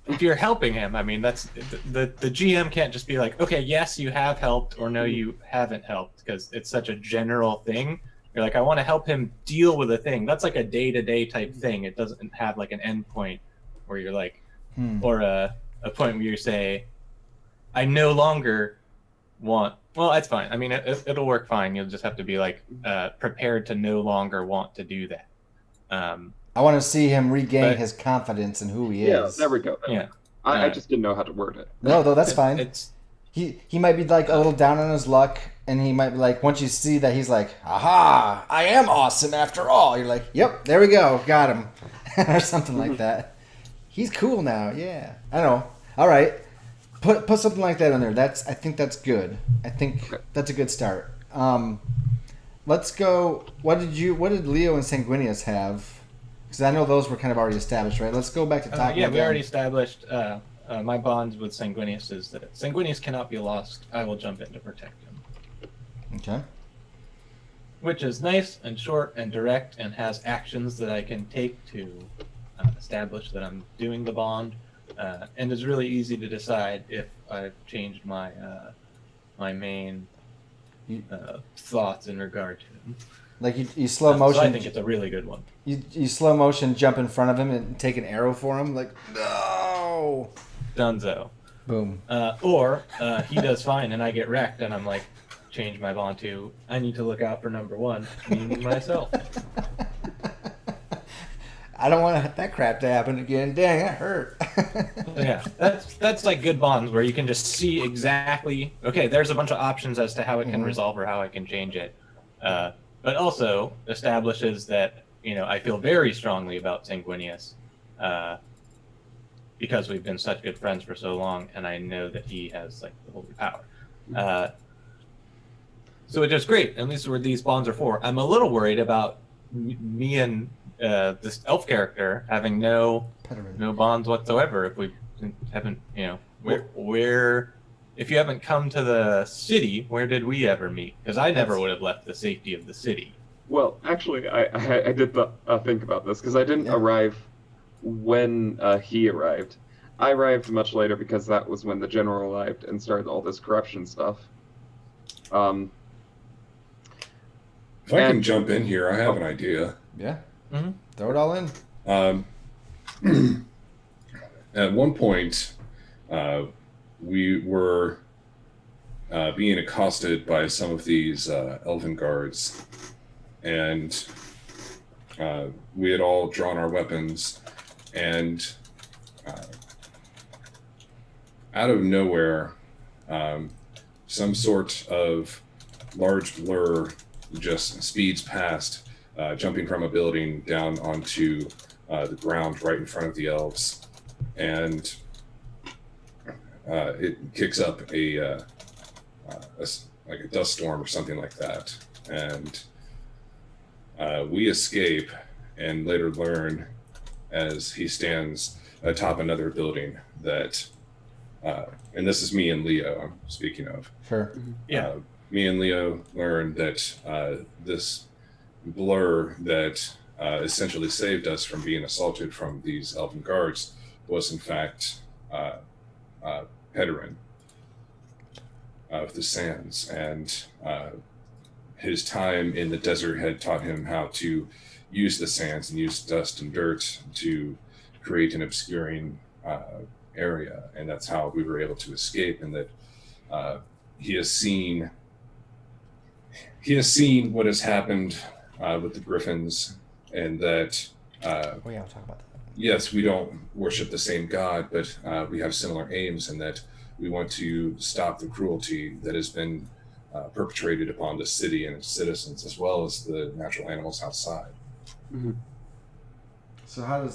if you're helping him, I mean, that's the GM can't just be like, okay, yes, you have helped, or no, you haven't helped, because it's such a general thing. You're like, I want to help him deal with a thing. That's like a day-to-day type thing. It doesn't have like an end point where you're like, or a point where you say, I no longer want. Well, that's fine. I mean, it'll work fine. You'll just have to be like prepared to no longer want to do that. I want to see him regain But- his confidence in who he Yeah, is. there we go. Yeah. I just didn't know how to word it. No, though, that's fine. It's He might be like a little down on his luck, and he might be like, once you see that he's like, aha, I am awesome after all. You're like, yep, there we go, got him, or something like that. He's cool now, yeah. I don't know. All right, put something like that in there. I think that's good. I think that's a good start. Let's go. What did Leo and Sanguinius have? Because I know those were kind of already established, right? Let's go back to talking. yeah, we again. already established. My bonds with Sanguinius is that Sanguinius cannot be lost. I will jump in to protect him. Okay. Which is nice and short and direct and has actions that I can take to establish that I'm doing the bond, and is really easy to decide if I've changed my my main thoughts in regard to him. Like you slow So motion. I think it's a really good one. You slow motion jump in front of him and take an arrow for him. Like, no. Dunzo. Boom. Or he does fine and I get wrecked and I'm like, change my bond to, I need to look out for number one, meaning myself. I don't want that crap to happen again. Dang, that hurt. Yeah, that's like good bonds where you can just see exactly, okay, there's a bunch of options as to how it can resolve or how I can change it. But also establishes that, I feel very strongly about Sanguinius because we've been such good friends for so long, and I know that he has like the holy power. So it's just great. At least where these bonds are for. I'm a little worried about me and this elf character having no bonds whatsoever. If we haven't, where if you haven't come to the city, where did we ever meet? Because I never would have left the safety of the city. Well, actually, I did think about this because I didn't arrive when he arrived. I arrived much later because that was when the general arrived and started all this corruption stuff. If I can jump in here, I have an idea. Yeah. Mm-hmm. Throw it all in. At one point, we were being accosted by some of these elven guards, and we had all drawn our weapons, and out of nowhere, some sort of large blur just speeds past, jumping from a building down onto the ground right in front of the elves, and it kicks up like a dust storm or something like that, and we escape and later learn as he stands atop another building that, and this is me and Leo I'm speaking of. Sure. Yeah. Me and Leo learned that this blur that essentially saved us from being assaulted from these elven guards was in fact Pederin of the Sands, and his time in the desert had taught him how to use the sands and use dust and dirt to create an obscuring area, and that's how we were able to escape. And that he has seen what has happened with the Griffins, and that Oh yeah, we'll talk about that. yes, we don't worship the same God, but we have similar aims, in that we want to stop the cruelty that has been perpetrated upon the city and its citizens, as well as the natural animals outside. Mm-hmm. So how do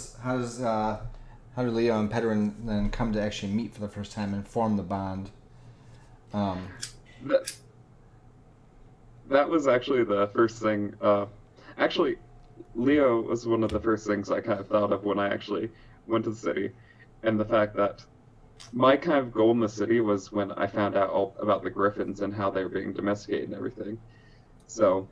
Leo and Pederin then come to actually meet for the first time and form the bond? That was actually the first thing. Actually, Leo was one of the first things I kind of thought of when I actually went to the city, and the fact that my kind of goal in the city was when I found out all about the Griffins and how they were being domesticated and everything. So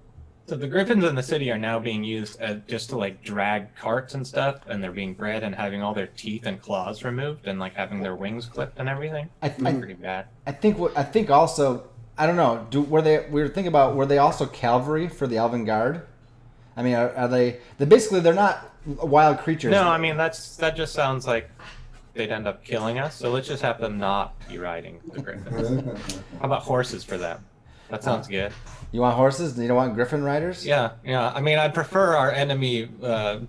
the Griffins in the city are now being used just to like drag carts and stuff, and they're being bred and having all their teeth and claws removed and like having their wings clipped and everything. Pretty bad. I think also, I don't know. We were thinking about, were they also cavalry for the Elven Guard? I mean, are they? They're not wild creatures. No, I mean that just sounds like they'd end up killing us. So let's just have them not be riding the Griffins. How about horses for them? That sounds good. You want horses? You don't want Griffin riders? Yeah. I mean, I'd prefer our enemy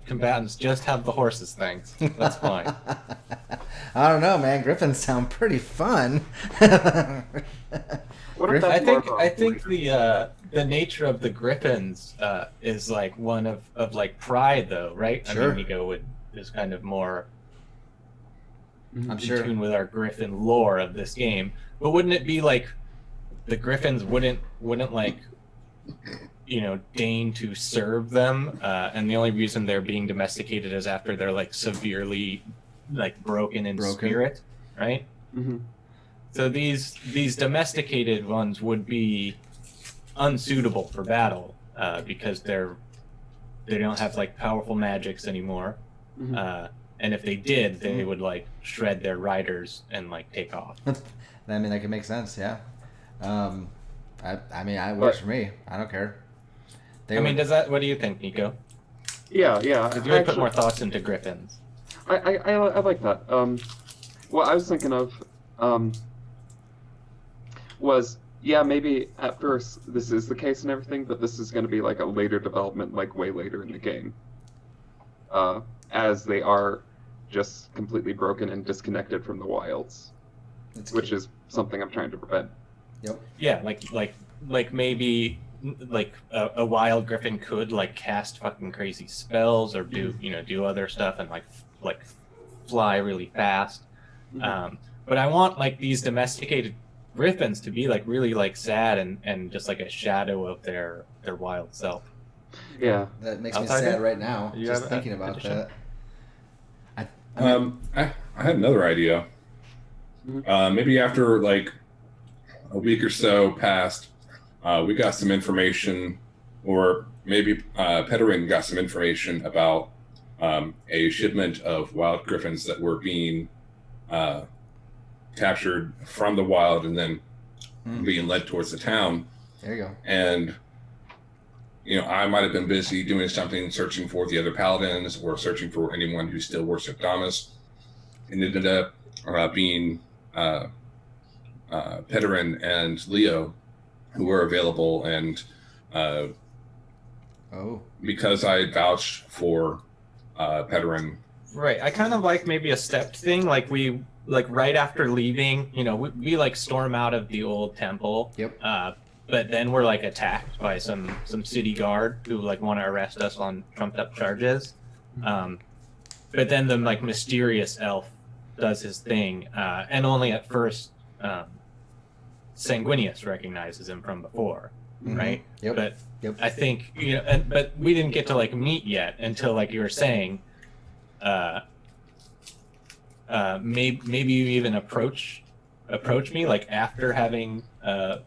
combatants just have the horses things. That's fine. I don't know, man. Griffins sound pretty fun. what if I that's think the nature of the Griffins is like one of like pride, though, right? Sure. I mean, Neko is kind of more I'm in sure. tune with our Griffin lore of this game. But wouldn't it be like the Griffins wouldn't like, deign to serve them, and the only reason they're being domesticated is after they're like severely like broken in spirit, right? Mm-hmm. So these domesticated ones would be unsuitable for battle because they don't have like powerful magics anymore. Mm-hmm. And if they did, they would like shred their riders and like take off. I mean, that could make sense. Yeah. I mean, it works for me. I don't care. What do you think, Neko? Yeah. Did you really put more thoughts into Griffins? I like that. What I was thinking of was, yeah, maybe at first this is the case and everything, but this is going to be like a later development, like way later in the game, as they are just completely broken and disconnected from the wilds, which is something I'm trying to prevent. Yep. Yeah, like maybe like a wild griffin could like cast fucking crazy spells or do other stuff and like fly really fast. Mm-hmm. But I want like these domesticated griffins to be like really like sad and just like a shadow of their wild self. Yeah. That makes me Outside sad it? right now, You just have thinking an about addition? that. I had another idea. Maybe after like a week or so passed, we got some information, or maybe Pederin got some information about a shipment of wild griffins that were being captured from the wild and then being led towards the town. There you go. And I might have been busy doing something, searching for the other paladins or searching for anyone who still worshipped Damas. And it ended up being Pederin and Leo who were available. And because I vouched for Pederin. Right. I kind of like maybe a stepped thing. Like we like right after leaving, we like storm out of the old temple. Yep. But then we're like attacked by some city guard who like want to arrest us on trumped up charges. but then the like mysterious elf does his thing, and only at first Sanguinius recognizes him from before, right? Yep. But Yep. I think but we didn't get to like meet yet until like you were saying, maybe you even approach me like after having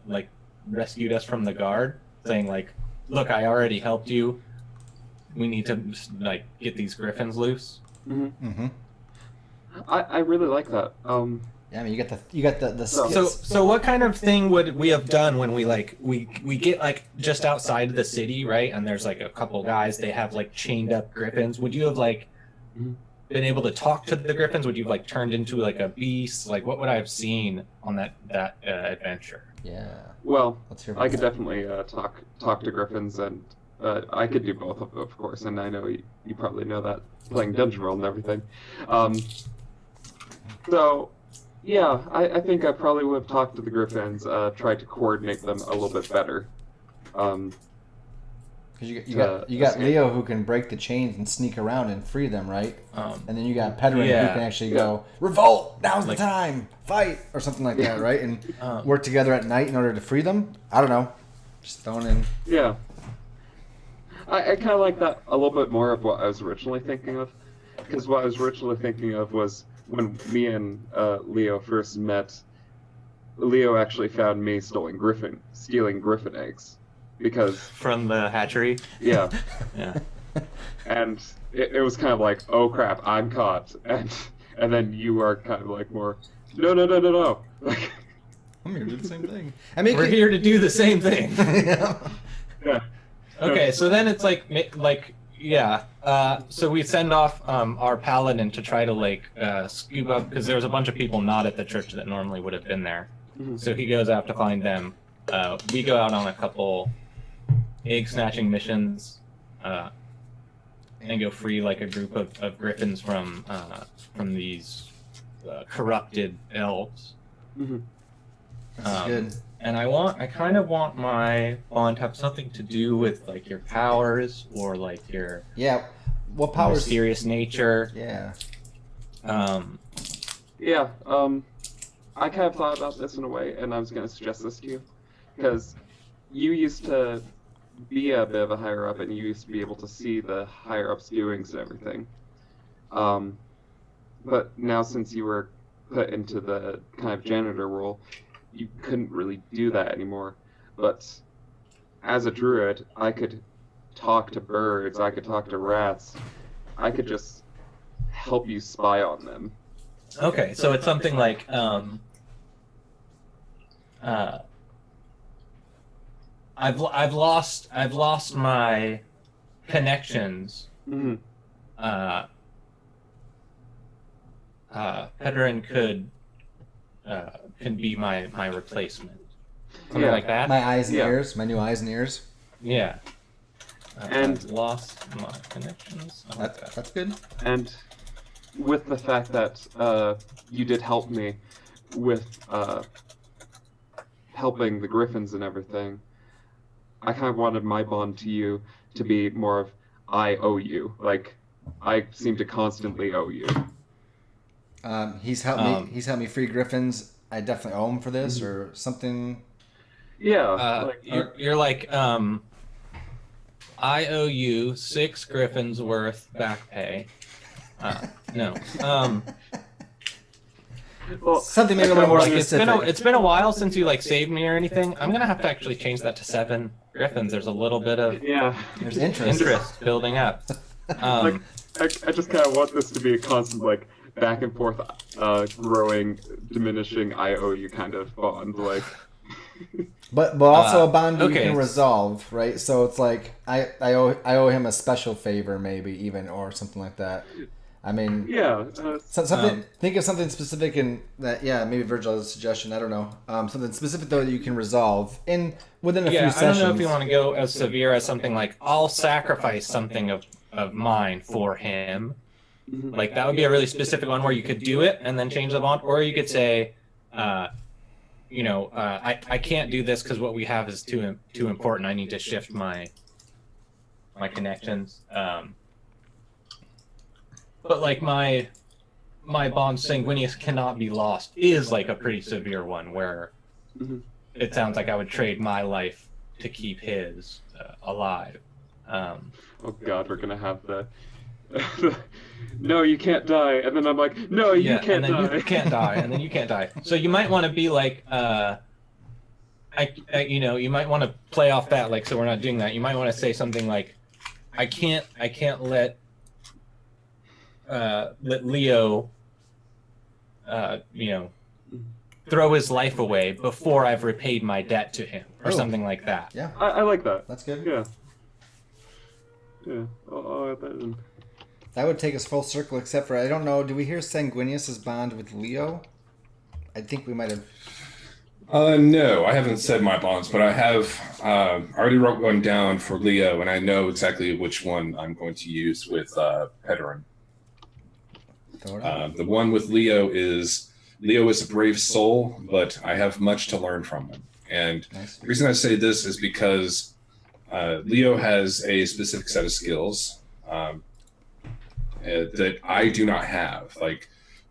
like rescued us from the guard, saying like, look, I already helped you. We need to like get these griffins loose. I really like that. Yeah, I mean, you got the So what kind of thing would we have done when we like we get like just outside of the city, right? And there's like a couple guys, they have like chained up griffins. Would you have like been able to talk to the griffins? Would you have like turned into like a beast? Like what would I have seen on that adventure? Yeah. Well, Let's hear I about could that. definitely talk to griffins, and I could do both of course. And I know you probably know that playing Dungeon World and everything. So. Yeah, I think I probably would have talked to the griffins, tried to coordinate them a little bit better. Because you got Leo who can break the chains and sneak around and free them, right? And then you got Pedrin who can actually go, revolt, now's the time, fight, or something like that, right? And work together at night in order to free them? I don't know. Just throwing in. Yeah. I kind of like that a little bit more of what I was originally thinking of. Because what I was originally thinking of was when me and Leo first met, Leo actually found me stealing griffin eggs. Because from the hatchery. Yeah. Yeah. And it was kind of like, oh crap, I'm caught. And then you are kind of like more, no. Like, I'm here to do the same thing. I mean, we're here to do the same thing. yeah. Okay, so then it's like yeah. So we send off our paladin to try to like scoop up, because there's a bunch of people not at the church that normally would have been there. So he goes out to find them. We go out on a couple egg snatching missions and go free like a group of griffins from these corrupted elves. That's good. And I kind of want my bond to have something to do with like your powers or like your what powers? mysterious nature. Yeah. I kind of thought about this in a way, and I was going to suggest this to you, because you used to be a bit of a higher up, and you used to be able to see the higher ups' doings and everything. But now, since you were put into the kind of janitor role, you couldn't really do that anymore. But as a druid, I could talk to birds, I could talk to rats, I could just help you spy on them. Okay, so it's something like I've lost my connections. Pedrin can be my replacement. Something like that. My eyes and ears, my new eyes and ears. Yeah. And I've lost my connections. I like that. That's good. And with the fact that you did help me with helping the griffins and everything, I kind of wanted my bond to you to be more of I owe you. Like, I seem to constantly owe you. He's helped me. He's helped me free griffins. I definitely owe him for this, or something. Yeah. You're like, I owe you 6 griffins worth back pay. No. Well, Something maybe a little more Like specific. it's been a while since you like saved me or anything. I'm gonna have to actually change that to 7 griffins. There's a little bit of There's interest. building up. Like, I just kind of want this to be a constant, like, back and forth, growing, diminishing, I owe you kind of bond. Like, But also a bond you okay. can resolve, right? So it's like I owe him a special favor, maybe even, or something like that. I mean, something. Think of something specific in that. Yeah, maybe Virgil has a suggestion. I don't know. Something specific though that you can resolve within a few sessions. I don't know if you want to go as severe as something like I'll sacrifice something of mine for him. Like that would be a really specific one where you could do it and then change the bond, or you could say, I can't do this because what we have is too important. I need to shift my connections. but like my bond sanguineous cannot be lost is like a pretty severe one where Mhm. it sounds like I would trade my life to keep his alive. Oh God, we're gonna have the. No, you can't die, and then I'm like, no, you Yeah, can't and then die. you can't die, and then you can't die. So you might want to be like, you might want to play off that, like, so we're not doing that. You might want to say something like, I can't let Leo, throw his life away before I've repaid my debt to him, or Oh. something like that. Yeah, I like that. that's good. Yeah. Yeah. I'll add that in. That would take us full circle, except for, I don't know, do we hear Sanguinius's bond with Leo? I think we might have. No, I haven't said my bonds, but I have already wrote one down for Leo, and I know exactly which one I'm going to use with Pederin. The one with Leo is a brave soul, but I have much to learn from him. And Nice. the reason I say this is because Leo has a specific set of skills that I do not have, like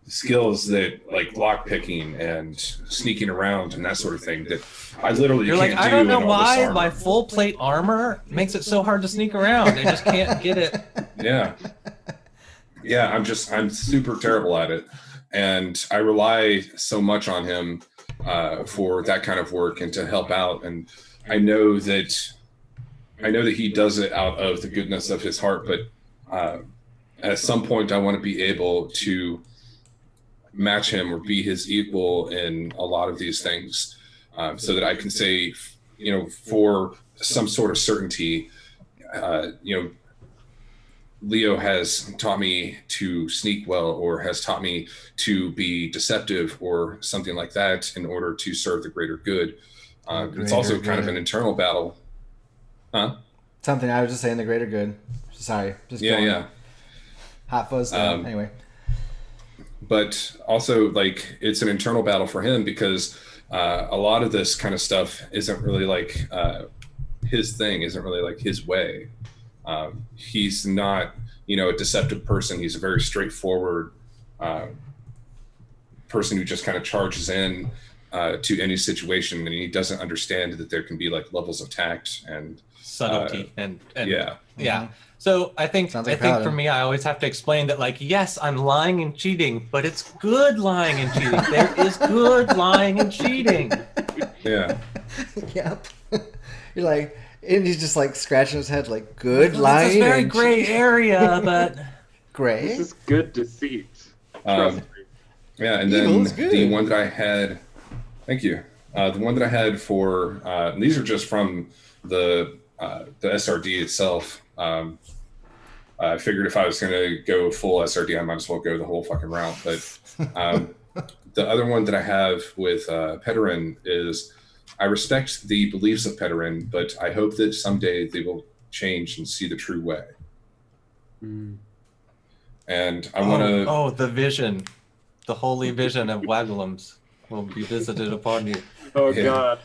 skills that like lock picking and sneaking around and that sort of thing that I literally You're can't like, I do don't know in all this why armor. my full plate armor makes it so hard to sneak around. They just can't get it. Yeah, I'm super terrible at it, and I rely so much on him for that kind of work and to help out. And I know that he does it out of the goodness of his heart, but at some point I want to be able to match him or be his equal in a lot of these things, so that I can say, for some sort of certainty, Leo has taught me to sneak well, or has taught me to be deceptive, or something like that, in order to serve the greater good. It's also kind of an internal battle. Huh? Something I was just saying, the greater good. Sorry. Just Yeah, going. yeah. Hot fuzz there. Anyway. But also, like, it's an internal battle for him because a lot of this kind of stuff isn't really like his thing, isn't really like his way. He's not, a deceptive person. He's a very straightforward person who just kind of charges in to any situation, and he doesn't understand that there can be like levels of tact and Subtlety and yeah. yeah. So I think Sounds like I think Paladin. for me, I always have to explain that, like, yes, I'm lying and cheating, but it's good lying and cheating. There is good lying and cheating. Yeah. Yep. You're like, and he's just like scratching his head, like, good lying. It's a very and gray area, but gray. This is good deceit. Trust me. Yeah, and Evil then is good. the one that I had, thank you. The one that I had for, and these are just from the SRD itself. I figured if I was going to go full SRD, I might as well go the whole fucking route. But the other one that I have with Pederin is, I respect the beliefs of Pederin, but I hope that someday they will change and see the true way. And I want to... Oh, the vision. The holy vision of Waglums will be visited upon you. Oh Yeah. God.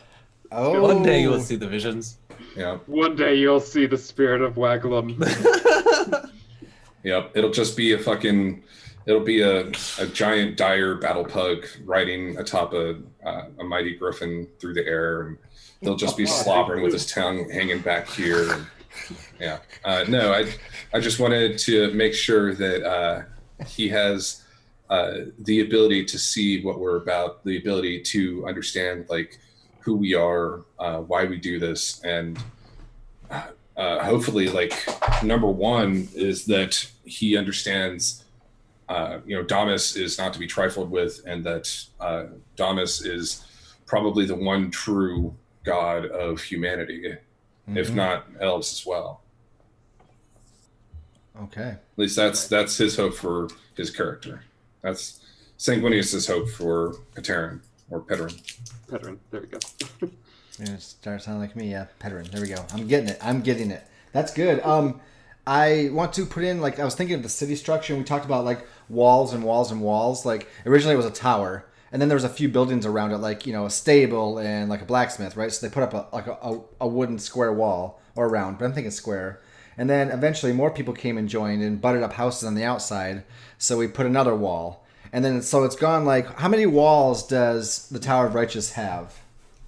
Oh. One day you will see the visions. Yeah. One day you'll see the spirit of Waglum. Yep. It'll just be it'll be a giant dire battle pug riding atop a mighty griffin through the air, and he'll just be slobbering with his tongue hanging back here. And, yeah. No, I just wanted to make sure that he has the ability to see what we're about, the ability to understand like who we are, why we do this, and hopefully, like, number one is that he understands, Damus is not to be trifled with, and that Damus is probably the one true god of humanity, if not elves as well. Okay. At least that's his hope for his character. That's Sanguinius's hope for Pederin. Pederin, there we go. It starts sounding like me, yeah. Pederin. There we go. I'm getting it. That's good. I want to put in, like, I was thinking of the city structure, and we talked about like walls and walls and walls. Like, originally it was a tower, and then there was a few buildings around it, like, a stable and like a blacksmith, right? So they put up a wooden square wall, or round, but I'm thinking square. And then eventually more people came and joined and butted up houses on the outside. So we put another wall. And then so it's gone like, how many walls does the Tower of Righteous have?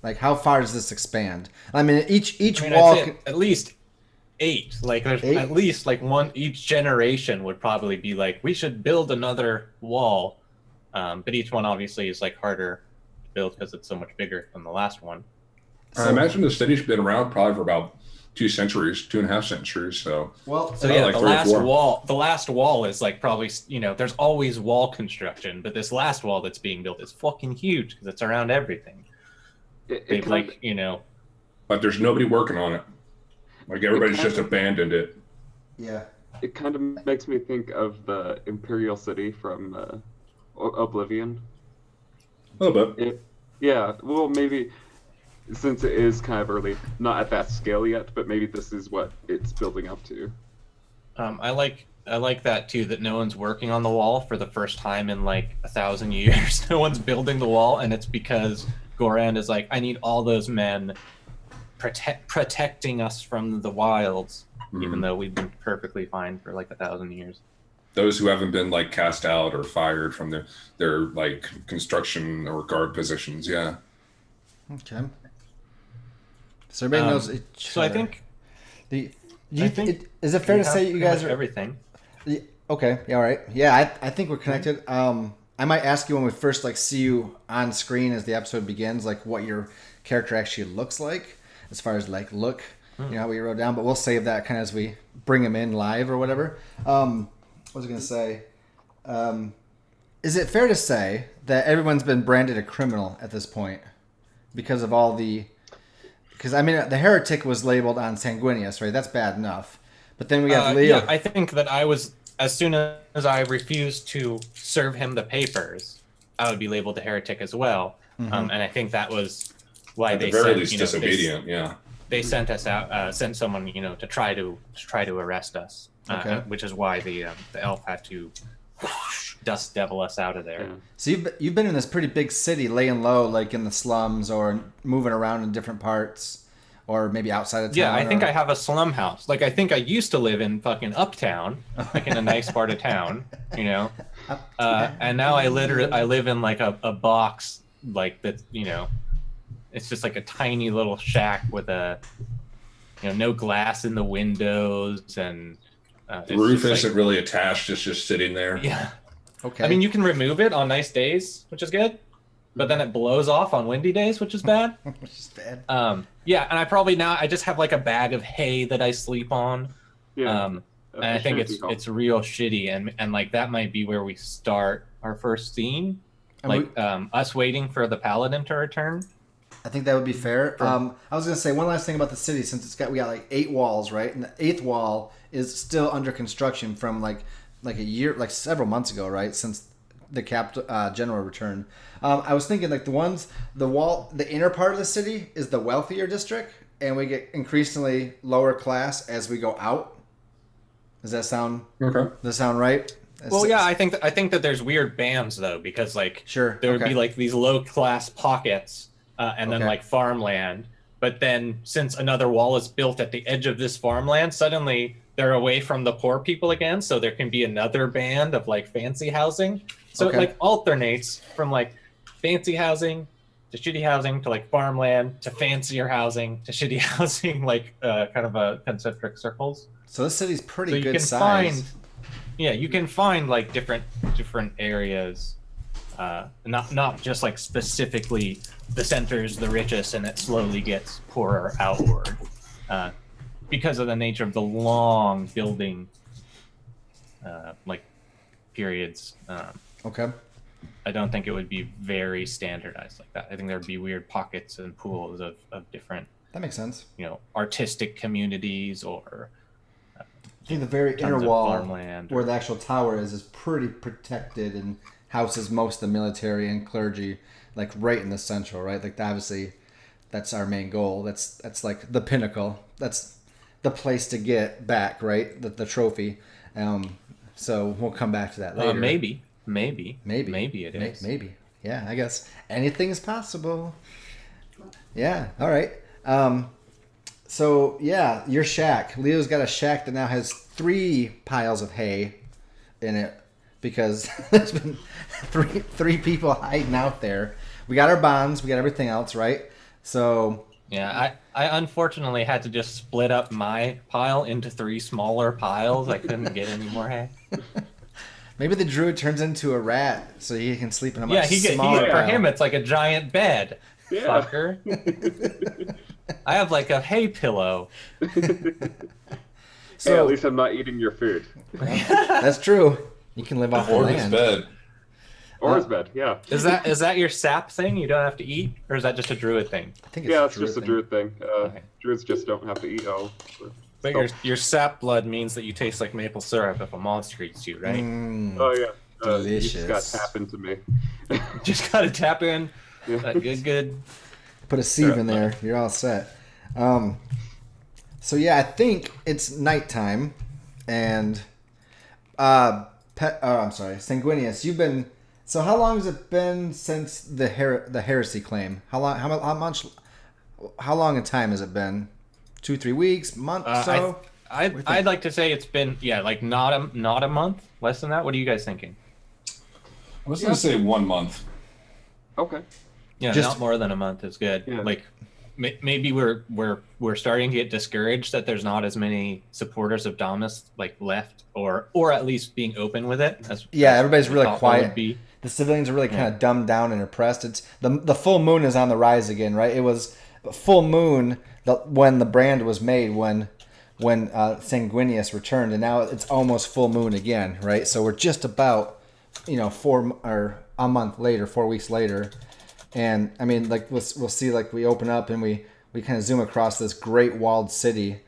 Like, how far does this expand? I mean, each wall... I'd say at least 8. Like, there's 8? at least like one each generation would probably be like, we should build another wall. But each one obviously is like harder to build because it's so much bigger than the last one. I imagine the city's been around probably for about 2 centuries, 2.5 centuries. So So yeah, like the 3 or 4. the last wall is like probably, there's always wall construction, but this last wall that's being built is fucking huge because it's around everything. They've like, But there's nobody working on it. Like everybody's just abandoned it. Yeah. It kind of makes me think of the Imperial City from Oblivion. A little bit. Yeah, well, maybe since it is kind of early, not at that scale yet, but maybe this is what it's building up to. I like that too, that no one's working on the wall for the first time in like 1,000 years. No one's building the wall, and it's because Goran is like, I need all those men protecting us from the wilds, even though we've been perfectly fine for like 1,000 years. Those who haven't been like cast out or fired from their like construction or guard positions. Yeah. Okay. So everybody knows each So I think... is it fair to say you guys are... everything. Okay, yeah, all right. Yeah, I think we're connected. I might ask you when we first like see you on screen as the episode begins, like what your character actually looks like, as far as like look, how we wrote down. But we'll save that kind of as we bring him in live or whatever. What was I going to say? Is it fair to say that everyone's been branded a criminal at this point because of all the... Because, I mean, the heretic was labeled on Sanguinius, right? That's bad enough. But then we have Leo. Yeah, I think that I was... As soon as I refused to serve him the papers, I would be labeled a heretic as well. And I think that was why At they the very sent, least disobedient. Yeah. They sent us out, sent someone, to try to arrest us. Okay. Which is why the elf had to dust devil us out of there. Yeah. So you've been in this pretty big city, laying low, like in the slums or moving around in different parts, or maybe outside of town. Yeah, I think I have a slum house. Like, I think I used to live in fucking uptown, like in a nice part of town, and now I live in like a box, like that, it's just like a tiny little shack with no glass in the windows, and The roof isn't really attached; it's just sitting there. Yeah. Okay. I mean, you can remove it on nice days, which is good, but then it blows off on windy days, which is bad. Which is bad. Yeah, and I just have like a bag of hay that I sleep on. Yeah. And I think it's real shitty, and like that might be where we start our first scene, like us waiting for the paladin to return. I think that would be fair. I was gonna say one last thing about the city, since we got like 8 walls, right? And the 8th wall is still under construction from like a year, like several months ago, right? Since the general returned. I was thinking like the inner part of the city is the wealthier district, and we get increasingly lower class as we go out. Does that sound Okay? Does that sound right? Well, yeah, I think that there's weird bands though, because like Sure, there would okay. be like these low class pockets, and then Okay. like farmland. But then since another wall is built at the edge of this farmland, suddenly they're away from the poor people again. So there can be another band of like fancy housing. So Okay. it like alternates from like fancy housing to shitty housing to like farmland to fancier housing to shitty housing, like kind of a concentric circles. So this city's pretty So you good can size. you can find like different areas, not just like specifically the center's the richest and it slowly gets poorer outward, because of the nature of the long building like periods. Okay. I don't think it would be very standardized like that. I think there'd be weird pockets and pools of different, That makes sense. artistic communities or I think the very inner tons of wall farmland where the actual tower is pretty protected and houses most of the military and clergy, like right in the central, right? Like obviously that's our main goal. That's like the pinnacle. That's the place to get back, right? The trophy. So we'll come back to that later. maybe it is. Maybe. Yeah, I guess anything is possible. Yeah. All right. So yeah, your shack. Leo's got a shack that now has 3 piles of hay in it because there's been three people hiding out there. We got our bonds, we got everything else, right? So Yeah, I unfortunately had to just split up my pile into 3 smaller piles. I couldn't get any more hay. maybe the druid turns into a rat so he can sleep in a much Yeah, smaller for pile. him it's like a giant bed. Yeah. Fucker. I have like a hay pillow. So Hey, at least I'm not eating your food. that's true. You can live off the Or his land. bed. Or his bed, yeah. Is that your sap thing? You don't have to eat, or is that just a druid thing? I think it's Yeah, a it's just a thing. druid thing. Okay. Druids just don't have to eat all. But your sap blood means that you taste like maple syrup if a monster eats you, right? Oh, yeah. You just got Delicious. tap into me. Just gotta tap in. Yeah. Good. Put a sieve in there. You're all set. So yeah, I think it's nighttime, and I'm sorry, Sanguinius. You've been. So how long has it been since the heresy claim? How long? How much? How long in time has it been? 2-3 weeks, month? So I'd like to say it's been like not a month, less than that. What are you guys thinking? I was gonna say 1 month. Okay. Yeah, Just- not more than a month is good. Yeah. Like maybe we're starting to get discouraged that there's not as many supporters of Dominus like left, or at least being open with it. Yeah, everybody's we really thought there would quiet. be. The civilians are really kind of dumbed down and oppressed. It's the full moon is on the rise again, right? It was full moon when the brand was made, when Sanguinius returned, and now it's almost full moon again, right? So we're just about 4 or a month later, 4 weeks later, and I mean, like we'll see, like we open up and we kind of zoom across this great walled city,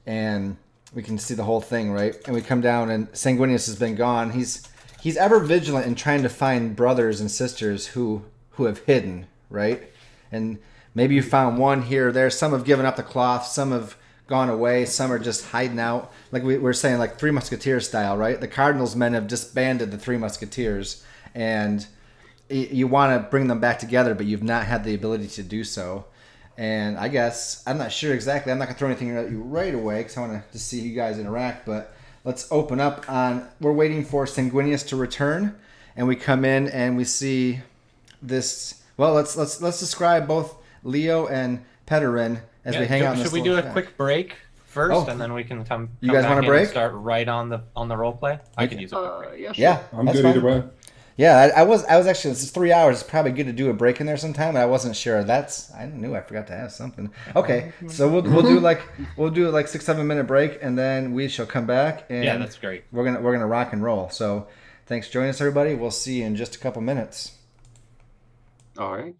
and we can see the whole thing, right? And we come down, and Sanguinius has been gone. He's ever vigilant in trying to find brothers and sisters who have hidden, right? And maybe you found one here or there. Some have given up the cloth. Some have gone away. Some are just hiding out. Like we were saying, like Three Musketeers style, right? The Cardinals men have disbanded the Three Musketeers, and you want to bring them back together, but you've not had the ability to do so. And I guess, I'm not sure exactly. I'm not going to throw anything at you right away because I want to just see you guys interact, but let's open up on, we're waiting for Sanguinius to return, and we come in and we see this. Well, let's describe both Leo and Pederin as we hang out in this Should we do little a shack. quick break first, Oh. and then we can come? You guys back want a in and break? Start right on the role play. I could use a quick break. Yeah, sure. Yeah, I'm that's good fine. either way. Yeah, I was actually, this is 3 hours. It's probably good to do a break in there sometime, but I wasn't sure. I knew I forgot to ask something. Okay, so we'll do like 6-7 minute break, and then we shall come back, and Yeah, that's great. we're gonna rock and roll. So thanks for joining us, everybody. We'll see you in just a couple minutes. All right.